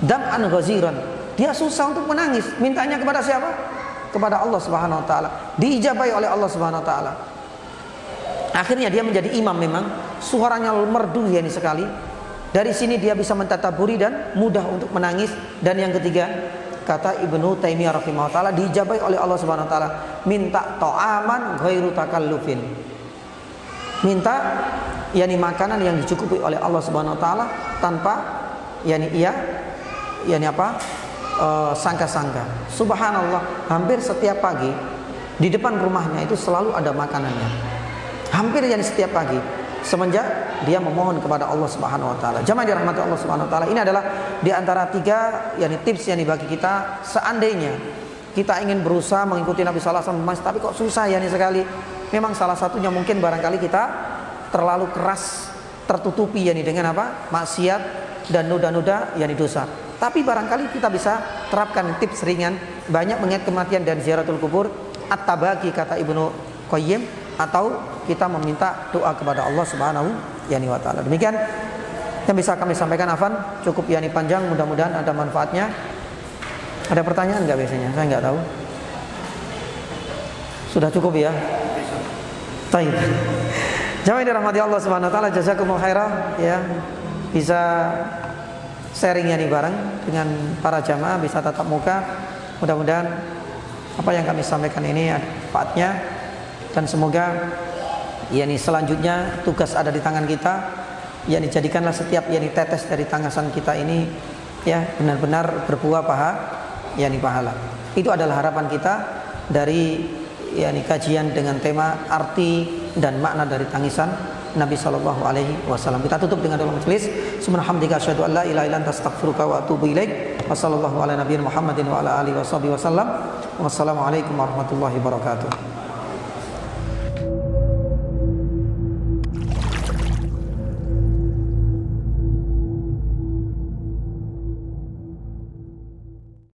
Dam'an ghaziran. Dia susah untuk menangis. Mintanya kepada siapa? Kepada Allah Subhanahu wa taala. Diijabai oleh Allah Subhanahu wa taala. Akhirnya dia menjadi imam memang, suaranya merdu yani sekali. Dari sini dia bisa mentadaburi dan mudah untuk menangis. Dan yang ketiga, kata Ibnu Taimiyah rahimahullah taala, diijabai oleh Allah Subhanahu wa taala, minta ta'aman ghairu takallufin. Minta yani makanan yang dicukupi oleh Allah Subhanahu wa taala tanpa yani sangka-sangka. Subhanallah, hampir setiap pagi di depan rumahnya itu selalu ada makanannya. Hampir yani setiap pagi semenjak dia memohon kepada Allah Subhanahu wa taala. Jamaah dirahmati Allah Subhanahu wa taala, ini adalah di antara 3 yani tips yang bagi kita seandainya kita ingin berusaha mengikuti Nabi sallallahu alaihi wasallam tapi kok susah yani sekali. Memang salah satunya mungkin barangkali kita terlalu keras, tertutupi yani dengan apa? Maksiat dan noda-noda yani dosa. Tapi barangkali kita bisa terapkan tips ringan, banyak mengingat kematian dan ziaratul kubur, at-tabaki kata Ibnu Qayyim, atau kita meminta doa kepada Allah Subhanahu wa taala. Demikian yang bisa kami sampaikan, afan, cukup yani panjang, mudah-mudahan ada manfaatnya. Ada pertanyaan enggak biasanya? Saya enggak tahu. Sudah cukup ya? Baik. Jamaah dirahmati Allah Subhanahu wa taala, jazakumullah khairan ya. Bisa sharingnya nih bareng dengan para jamaah bisa tatap muka. Mudah-mudahan apa yang kami sampaikan ini ada manfaatnya, dan semoga yakni selanjutnya tugas ada di tangan kita, yakni jadikanlah setiap yakni tetes dari tangisan kita ini ya benar-benar berbuah yakni pahala. Itu adalah harapan kita dari yakni kajian dengan tema arti dan makna dari tangisan Nabi sallallahu alaihi wasallam. Kita tutup dengan doa majelis. Subhanallah, asyhadu an la ilaha illa anta, astaghfiruka wa atubu ilaik. Wassallallahu ala nabiyina Muhammadin wa ala alihi wasallam. Wassalamualaikum warahmatullahi wabarakatuh.